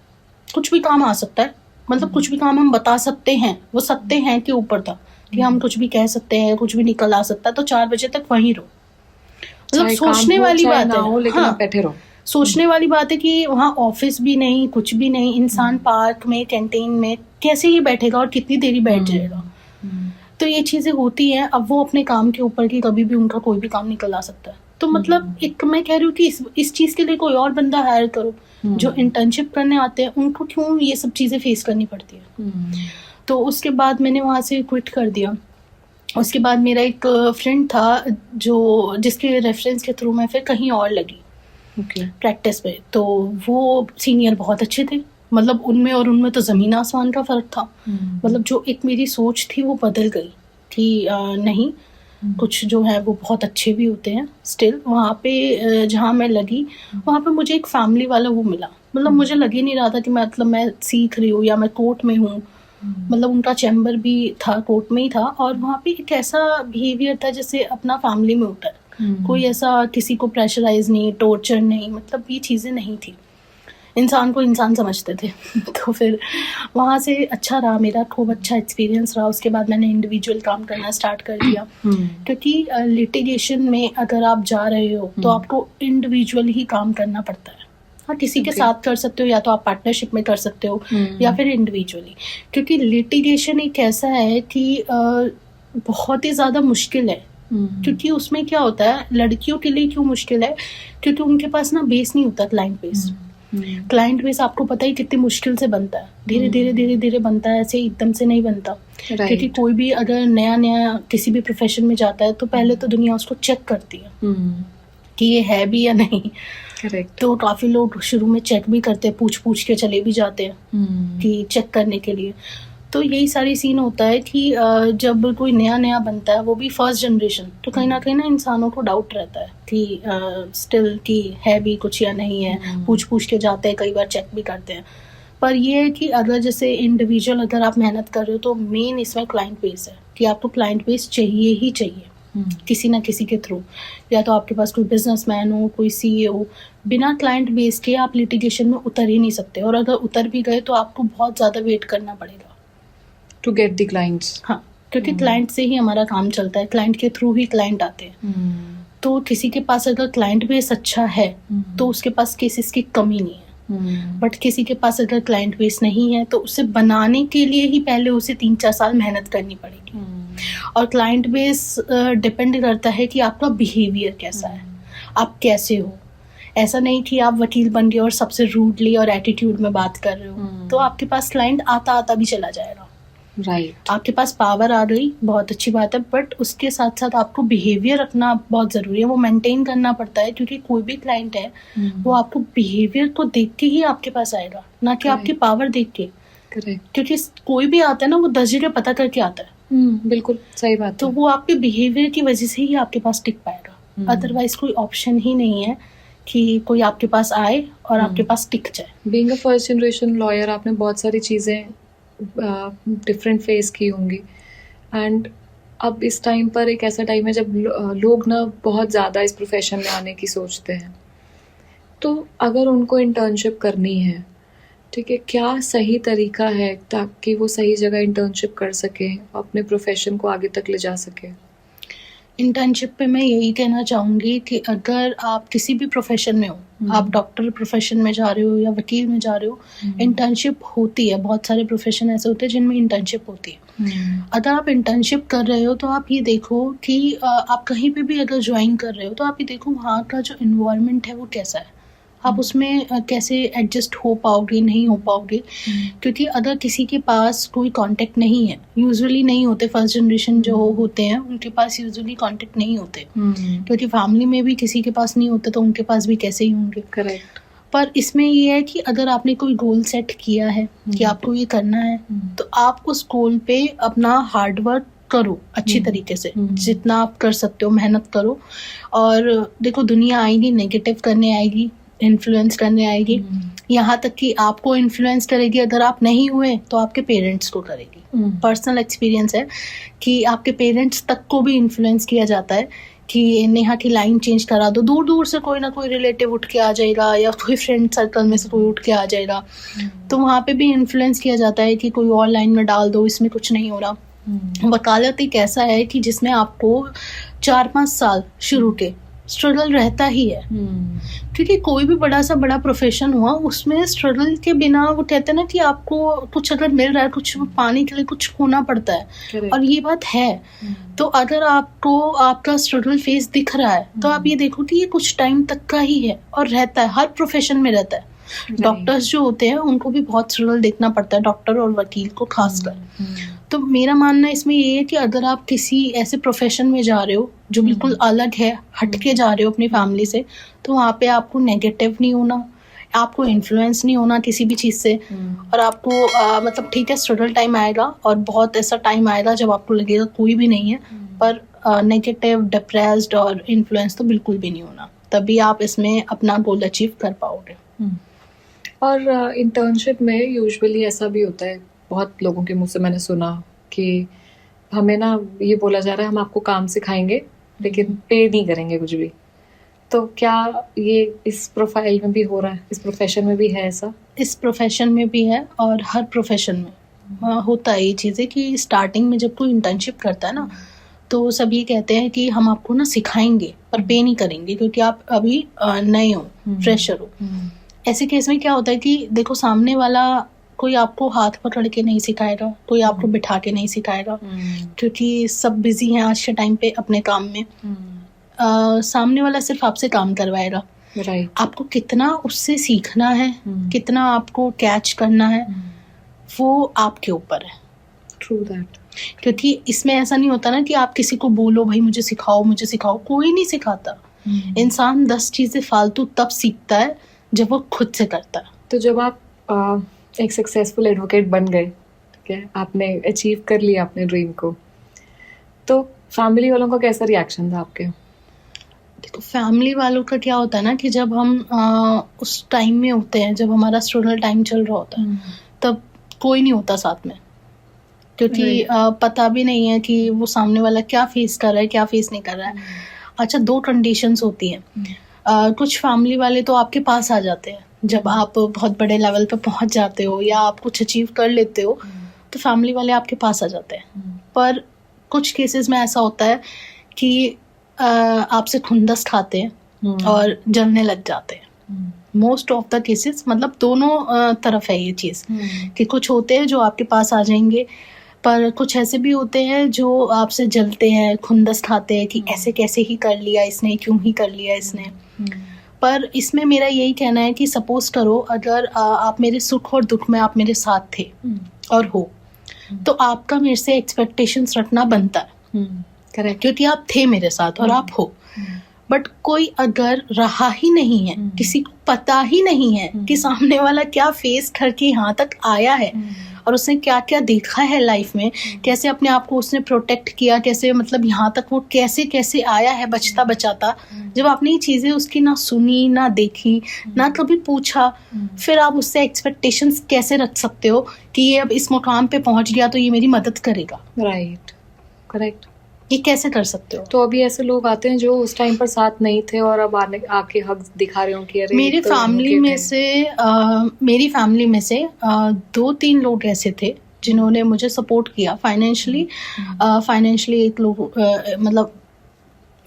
A: कुछ भी काम आ सकता है, मतलब कुछ भी काम हम बता सकते हैं, वो सकते हैं के ऊपर था कि हम कुछ भी कह सकते हैं, कुछ भी निकल आ सकता है, तो 4 बजे तक वहीं रहो। मतलब सोचने वाली बात है,
B: लेकिन आप बैठे रहो।
A: सोचने वाली बात है कि वहाँ ऑफिस भी नहीं, कुछ भी नहीं, इंसान पार्क में, कैंटीन में कैसे ही बैठेगा और कितनी देरी बैठ जाएगा। तो ये चीज़ें होती हैं। अब वो अपने काम के ऊपर की कभी भी उनका कोई भी काम निकल आ सकता है। तो मतलब एक मैं कह रही हूँ कि इस चीज़ के लिए कोई और बंदा हायर करो। जो इंटर्नशिप करने आते हैं उनको क्यों ये सब चीज़ें फेस करनी पड़ती है। तो उसके बाद मैंने वहाँ से क्विट कर दिया। उसके बाद मेरा एक फ्रेंड था जो जिसके रेफरेंस के थ्रू मैं फिर कहीं और लगी प्रैक्टिस पे। तो वो सीनियर बहुत अच्छे थे, मतलब उनमें और उनमें तो ज़मीन आसमान का फ़र्क था। मतलब जो एक मेरी सोच थी वो बदल गई कि नहीं, कुछ जो है वो बहुत अच्छे भी होते हैं। स्टिल वहाँ पे जहाँ मैं लगी वहाँ पे मुझे एक फैमिली वाला वो मिला। मतलब मुझे लग ही नहीं रहा था कि मैं सीख रही हूँ या मैं कोर्ट में हूँ। मतलब उनका चैम्बर भी था, कोर्ट में ही था, और वहाँ पे एक ऐसा बिहेवियर था जैसे अपना फैमिली में होता है। कोई ऐसा किसी को प्रेशराइज नहीं, टॉर्चर नहीं, मतलब ये चीज़ें नहीं थी। इंसान को इंसान समझते थे। तो फिर वहाँ से अच्छा रहा, मेरा खूब अच्छा एक्सपीरियंस रहा। उसके बाद मैंने इंडिविजुअल काम करना स्टार्ट कर दिया, क्योंकि लिटिगेशन में अगर आप जा रहे हो तो आपको इंडिविजुअल ही काम करना पड़ता है। हाँ, किसी के साथ कर सकते हो, या तो आप पार्टनरशिप में कर सकते हो, या फिर इंडिविजुअली। क्योंकि लिटिगेशन एक ऐसा है कि बहुत ही ज़्यादा मुश्किल है। क्योंकि उसमें क्या होता है, लड़कियों के लिए क्यों मुश्किल है, क्योंकि उनके पास ना बेस नहीं होता, क्लाइंट बेस। क्लाइंट बेस आपको पता ही कितनी मुश्किल से बनता है, धीरे धीरे बनता है, ऐसे एकदम से नहीं बनता। क्योंकि कोई भी अगर नया किसी भी प्रोफेशन में जाता है तो पहले तो दुनिया उसको चेक करती है कि ये है भी या नहीं।
B: करेक्ट।
A: तो काफ़ी लोग शुरू में चेक भी करते हैं, पूछ के चले भी जाते हैं कि चेक करने के लिए। तो यही सारी सीन होता है कि जब कोई नया बनता है, वो भी फर्स्ट जनरेशन, तो कहीं ना इंसानों को डाउट रहता है कि स्टिल कि है भी कुछ या नहीं है। पूछ के जाते हैं, कई बार चेक भी करते हैं। पर ये है कि अगर जैसे इंडिविजुअल अगर आप मेहनत कर रहे हो तो मेन इसमें क्लाइंट बेस है कि आपको क्लाइंट बेस चाहिए ही चाहिए, किसी ना किसी के थ्रू। या तो आपके पास कोई बिजनेसमैन हो, कोई CEO, बिना क्लाइंट बेस के आप लिटिगेशन में उतर ही नहीं सकते। और अगर उतर भी गए तो आपको बहुत ज़्यादा वेट करना पड़ेगा
B: टू गेट द क्लाइंट्स।
A: हाँ, क्योंकि क्लाइंट से ही हमारा काम चलता है, क्लाइंट के थ्रू ही क्लाइंट आते हैं। तो किसी के पास अगर क्लाइंट बेस अच्छा है तो उसके पास केसेस की कमी नहीं है। बट किसी के पास अगर क्लाइंट बेस नहीं है तो उसे बनाने के लिए ही पहले उसे 3-4 साल मेहनत करनी पड़ेगी। और क्लाइंट बेस डिपेंड करता है कि आपका बिहेवियर कैसा है, आप कैसे हो। ऐसा नहीं कि आप वकील बन गए और सबसे रूडली और एटीट्यूड में बात कर रहे हो, तो आपके पास क्लाइंट आता आता भी चला जाएगा।
B: राइट।
A: आपके पास पावर आ गई, बहुत अच्छी बात है, बट उसके साथ साथ आपको बिहेवियर रखना बहुत ज़रूरी है, वो मेंटेन करना पड़ता है, क्योंकि कोई भी क्लाइंट है वो आपको बिहेवियर को देख के ही आपके पास आएगा, ना कि आपकी पावर देख के।
B: करेक्ट।
A: क्योंकि कोई भी आता है ना, वो 10 जगह पता करके आता है।
B: बिल्कुल सही बात
A: तो
B: है।
A: वो आपके बिहेवियर की वजह से ही आपके पास टिक पाएगा, अदरवाइज कोई ऑप्शन ही नहीं है कि कोई आपके पास आए और आपके पास टिक जाए।
B: Being a first generation lawyer, आपने बहुत सारी चीज़ें डिफरेंट फेस की होंगी, एंड अब इस टाइम पर एक ऐसा टाइम है जब लोग ना बहुत ज़्यादा इस प्रोफेशन में आने की सोचते हैं। तो अगर उनको इंटर्नशिप करनी है, ठीक है, क्या सही तरीका है ताकि वो सही जगह इंटर्नशिप कर सके, अपने प्रोफेशन को आगे तक ले जा सके?
A: इंटर्नशिप पे मैं यही कहना चाहूँगी कि अगर आप किसी भी प्रोफेशन में हो, आप डॉक्टर प्रोफेशन में जा रहे हो या वकील में जा रहे हो, इंटर्नशिप होती है। बहुत सारे प्रोफेशन ऐसे होते हैं जिनमें इंटर्नशिप होती है। अगर आप इंटर्नशिप कर रहे हो तो आप ये देखो कि आप कहीं पे भी अगर ज्वाइन कर रहे हो तो आप ये देखो वहाँ का जो इन्वायरमेंट है वो कैसा है, आप उसमें कैसे एडजस्ट हो पाओगे, नहीं हो पाओगे। क्योंकि अगर किसी के पास कोई कांटेक्ट नहीं है, यूजुअली नहीं होते, फर्स्ट जनरेशन जो होते हैं उनके पास यूजुअली कांटेक्ट नहीं होते, क्योंकि फैमिली में भी किसी के पास नहीं होते तो उनके पास भी कैसे ही होंगे।
B: करेक्ट।
A: पर इसमें ये है कि अगर आपने कोई गोल सेट किया है कि आपको ये करना है, तो आप उस गोल पे अपना हार्ड वर्क करो अच्छी तरीके से, जितना आप कर सकते हो मेहनत करो। और देखो, दुनिया आएगी, नेगेटिव करने आएगी, इन्फ्लुएंस करने आएगी, यहाँ तक कि आपको इन्फ्लुएंस करेगी। अगर आप नहीं हुए तो आपके पेरेंट्स को करेगी। पर्सनल एक्सपीरियंस है कि आपके पेरेंट्स तक को भी इन्फ्लुएंस किया जाता है कि नेहा की लाइन चेंज करा दो। दूर दूर से कोई ना कोई रिलेटिव उठ के आ जाएगा या कोई फ्रेंड सर्कल में से कोई उठ के आ जाएगा, तो वहाँ पे भी इन्फ्लुएंस किया जाता है कि कोई और लाइन में डाल दो, इसमें कुछ नहीं हो रहा। वकालत एक ऐसा है कि जिसमें आपको 4-5 साल शुरू के स्ट्रगल रहता ही है, क्योंकि कोई भी बड़ा प्रोफेशन हुआ उसमें स्ट्रगल के बिना, वो कहते हैं ना कि आपको कुछ अगर मिल रहा है, कुछ पाने के लिए कुछ खोना पड़ता है। और ये बात है। तो अगर आपको आपका स्ट्रगल फेस दिख रहा है तो आप ये देखो कि ये कुछ टाइम तक का ही है और रहता है, हर प्रोफेशन में रहता है। डॉक्टर्स जो होते हैं उनको भी बहुत स्ट्रगल देखना पड़ता है, डॉक्टर और वकील को खासकर। तो मेरा मानना इसमें ये है कि अगर आप किसी ऐसे प्रोफेशन में जा रहे हो जो बिल्कुल अलग है, हटके जा रहे हो अपनी फैमिली से, तो वहाँ पे आपको नेगेटिव नहीं होना, आपको इन्फ्लुएंस नहीं होना किसी भी चीज़ से। और आपको मतलब ठीक है, स्ट्रगल टाइम आएगा और बहुत ऐसा टाइम आएगा जब आपको लगेगा कोई भी नहीं है, पर नेगेटिव, डिप्रेस्ड और इन्फ्लुएंस तो बिल्कुल भी नहीं होना, तभी आप इसमें अपना गोल अचीव कर पाओगे।
B: और इंटर्नशिप में यूजुअली ऐसा भी होता है, बहुत लोगों के मुंह से मैंने सुना कि हमें ना ये बोला जा रहा है हम आपको काम सिखाएंगे लेकिन पे नहीं करेंगे कुछ भी। तो क्या ये इस प्रोफाइल में भी हो रहा है, इस प्रोफेशन में भी है ऐसा?
A: इस प्रोफेशन में भी है और हर प्रोफेशन में होता है ये चीज़ें कि स्टार्टिंग में जब कोई इंटर्नशिप करता है ना, तो सब ये कहते हैं कि हम आपको ना सिखाएंगे पर पे नहीं करेंगे, क्योंकि आप अभी नए हो, फ्रेशर हो। ऐसे केस में क्या होता है कि देखो, सामने वाला कोई आपको हाथ पकड़ के नहीं सिखाएगा, कोई आपको बिठा के नहीं सिखाएगा, क्योंकि सब बिजी हैं आज के टाइम पे अपने काम में। सामने वाला सिर्फ आपसे काम करवाएगा।
B: राइट।
A: आपको कितना उससे सीखना है, कितना आपको कैच करना है, वो आपके ऊपर है।
B: True that.
A: क्योंकि इसमें ऐसा नहीं होता ना कि आप किसी को बोलो भाई मुझे सिखाओ, कोई नहीं सिखाता। इंसान 10 चीजें फालतू तब सीखता है जब वो खुद से करता है।
B: तो जब आप एक सक्सेसफुल एडवोकेट बन गए, ठीक है, आपने अचीव कर लिया अपने ड्रीम को, तो फैमिली वालों का कैसा रिएक्शन था आपके?
A: देखो, फैमिली वालों का क्या होता है ना कि जब हम उस टाइम में होते हैं, जब हमारा स्ट्रगल टाइम चल रहा होता है, तब कोई नहीं होता साथ में, क्योंकि पता भी नहीं है कि वो सामने वाला क्या फेस कर रहा है, क्या फेस नहीं कर रहा है। अच्छा, 2 कंडीशंस होती हैं। कुछ फैमिली वाले तो आपके पास आ जाते हैं जब आप बहुत बड़े लेवल पे पहुंच जाते हो या आप कुछ अचीव कर लेते हो, तो फैमिली वाले आपके पास आ जाते हैं। पर कुछ केसेस में ऐसा होता है कि आपसे खुंदस खाते हैं और जलने लग जाते हैं। मोस्ट ऑफ द केसेस, मतलब दोनों तरफ है ये चीज़ कि कुछ होते हैं जो आपके पास आ जाएंगे पर कुछ ऐसे भी होते हैं जो आपसे जलते हैं, खुंदस खाते हैं कि ऐसे कैसे ही कर लिया इसने, क्यों ही कर लिया इसने। पर इसमें मेरा यही कहना है कि सपोज करो अगर आप मेरे सुख और दुख में आप मेरे साथ थे और हो, तो आपका मेरे से एक्सपेक्टेशंस रखना बनता है,
B: करेक्ट,
A: क्योंकि आप थे मेरे साथ और आप हो। बट कोई अगर रहा ही नहीं है, किसी को पता ही नहीं है कि सामने वाला क्या फेस करके यहाँ तक आया है और उसने क्या क्या देखा है लाइफ में, कैसे अपने आप को उसने प्रोटेक्ट किया, कैसे मतलब यहाँ तक वो कैसे कैसे आया है बचता बचाता, जब आपने ये चीज़ें उसकी ना सुनी ना देखी ना कभी पूछा, फिर आप उससे एक्सपेक्टेशंस कैसे रख सकते हो कि ये अब इस मुकाम पे पहुँच गया तो ये मेरी मदद करेगा?
B: Right, correct.
A: ये कैसे कर सकते हो?
B: तो अभी ऐसे लोग आते हैं जो उस टाइम पर साथ नहीं थे और अब आके हक दिखा रहे हो कि अरे
A: मेरी
B: तो
A: फैमिली में से 2-3 लोग ऐसे थे जिन्होंने मुझे सपोर्ट किया फाइनेंशियली। एक लोग मतलब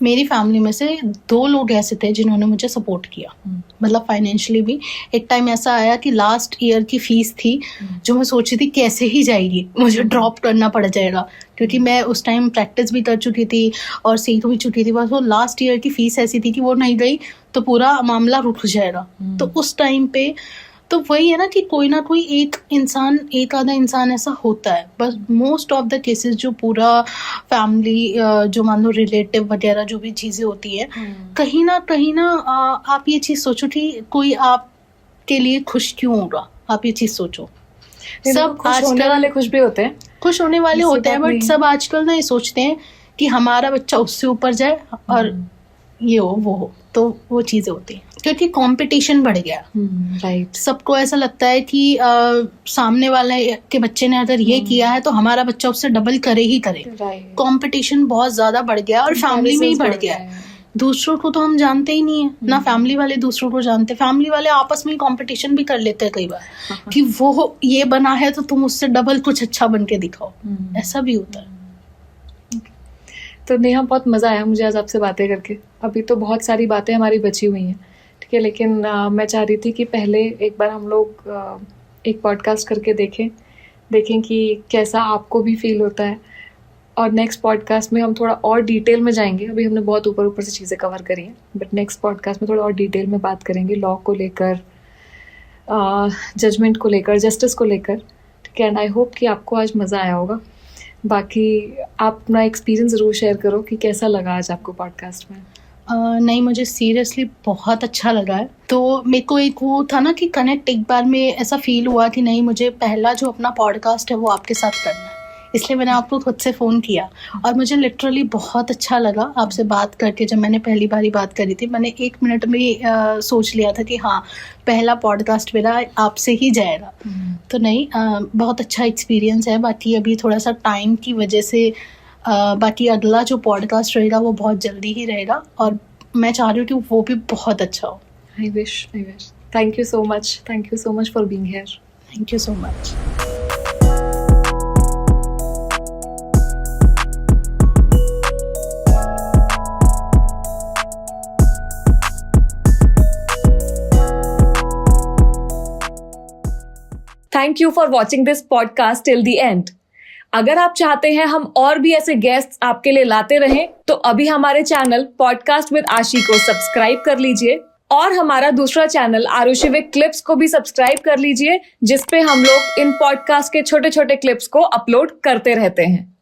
A: मेरी फैमिली में से 2 लोग ऐसे थे जिन्होंने मुझे सपोर्ट किया, मतलब फाइनेंशियली भी। एक टाइम ऐसा आया कि लास्ट ईयर की फीस थी जो मैं सोची थी कैसे ही जाएगी, मुझे ड्रॉप करना पड़ जाएगा, क्योंकि मैं उस टाइम प्रैक्टिस भी कर चुकी थी और सीख भी चुकी थी। बस वो लास्ट ईयर की फीस ऐसी थी कि वो नहीं गई तो पूरा मामला रुक जाएगा। तो उस टाइम पे तो वही है ना कि कोई ना कोई एक आधा इंसान ऐसा होता है। बस मोस्ट ऑफ द केसेस जो पूरा फैमिली जो मान लो रिलेटिव वगैरह जो भी चीज़ें होती है, कहीं ना आप ये चीज़ सोचो कि कोई आपके लिए खुश क्यों होगा। आप ये चीज़ सोचो, सब
B: खुश होने वाले खुश भी होते हैं,
A: खुश होने वाले होते हैं, बट सब आजकल ना ये सोचते हैं कि हमारा बच्चा उससे ऊपर जाए और ये हो वो हो, तो वो चीज़ें होती हैं क्योंकि कंपटीशन बढ़ गया।
B: राइट,
A: सबको ऐसा लगता है कि सामने वाले के बच्चे ने अगर ये किया है तो हमारा बच्चा उससे डबल करे ही करे। कंपटीशन बहुत ज्यादा बढ़ गया और फैमिली में ही बढ़ गया है। दूसरों को तो हम जानते ही नहीं है ना, फैमिली वाले दूसरों को जानते। फैमिली वाले आपस में ही कंपटीशन भी कर लेते हैं कई बार कि वो ये बना है तो तुम उससे डबल कुछ अच्छा बन के दिखाओ, ऐसा भी होता है।
B: तो नेहा, बहुत मज़ा आया मुझे आज आपसे बातें करके। अभी तो बहुत सारी बातें हमारी बची हुई हैं, ठीक है, लेकिन मैं चाह रही थी कि पहले एक बार हम लोग एक पॉडकास्ट करके देखें कि कैसा आपको भी फील होता है, और नेक्स्ट पॉडकास्ट में हम थोड़ा और डिटेल में जाएंगे। अभी हमने बहुत ऊपर से चीज़ें कवर करी हैं, बट नेक्स्ट पॉडकास्ट में थोड़ा और डिटेल में बात करेंगे लॉ को लेकर, जजमेंट को लेकर, जस्टिस को लेकर, ठीक है। एंड आई होप कि आपको आज मज़ा आया होगा। बाकी आप अपना एक्सपीरियंस ज़रूर शेयर करो कि कैसा लगा आज आपको पॉडकास्ट में।
A: नहीं, मुझे सीरियसली बहुत अच्छा लगा है। तो मेरे को एक वो था ना कि कनेक्ट, एक बार में ऐसा फील हुआ कि नहीं, मुझे पहला जो अपना पॉडकास्ट है वो आपके साथ करना है, इसलिए मैंने आपको खुद से फ़ोन किया। और मुझे लिटरली बहुत अच्छा लगा आपसे बात करके। जब मैंने पहली बारी बात करी थी, मैंने 1 मिनट में सोच लिया था कि हाँ, पहला पॉडकास्ट मेरा आपसे ही जाएगा। तो नहीं, बहुत अच्छा एक्सपीरियंस है। बाकी अभी थोड़ा सा टाइम की वजह से बाकी अगला जो पॉडकास्ट रहेगा वो बहुत जल्दी ही रहेगा, और मैं चाह रही हूँ कि वो भी बहुत अच्छा हो।
B: I wish. Thank you so much for being here.
A: Thank you so much.
B: Thank you for watching this podcast till the end. अगर आप चाहते हैं हम और भी ऐसे गेस्ट्स आपके लिए लाते रहें, तो अभी हमारे चैनल पॉडकास्ट विद आशी को सब्सक्राइब कर लीजिए, और हमारा दूसरा चैनल आरुषि विद क्लिप्स को भी सब्सक्राइब कर लीजिए, जिसपे हम लोग इन पॉडकास्ट के छोटे छोटे क्लिप्स को अपलोड करते रहते हैं।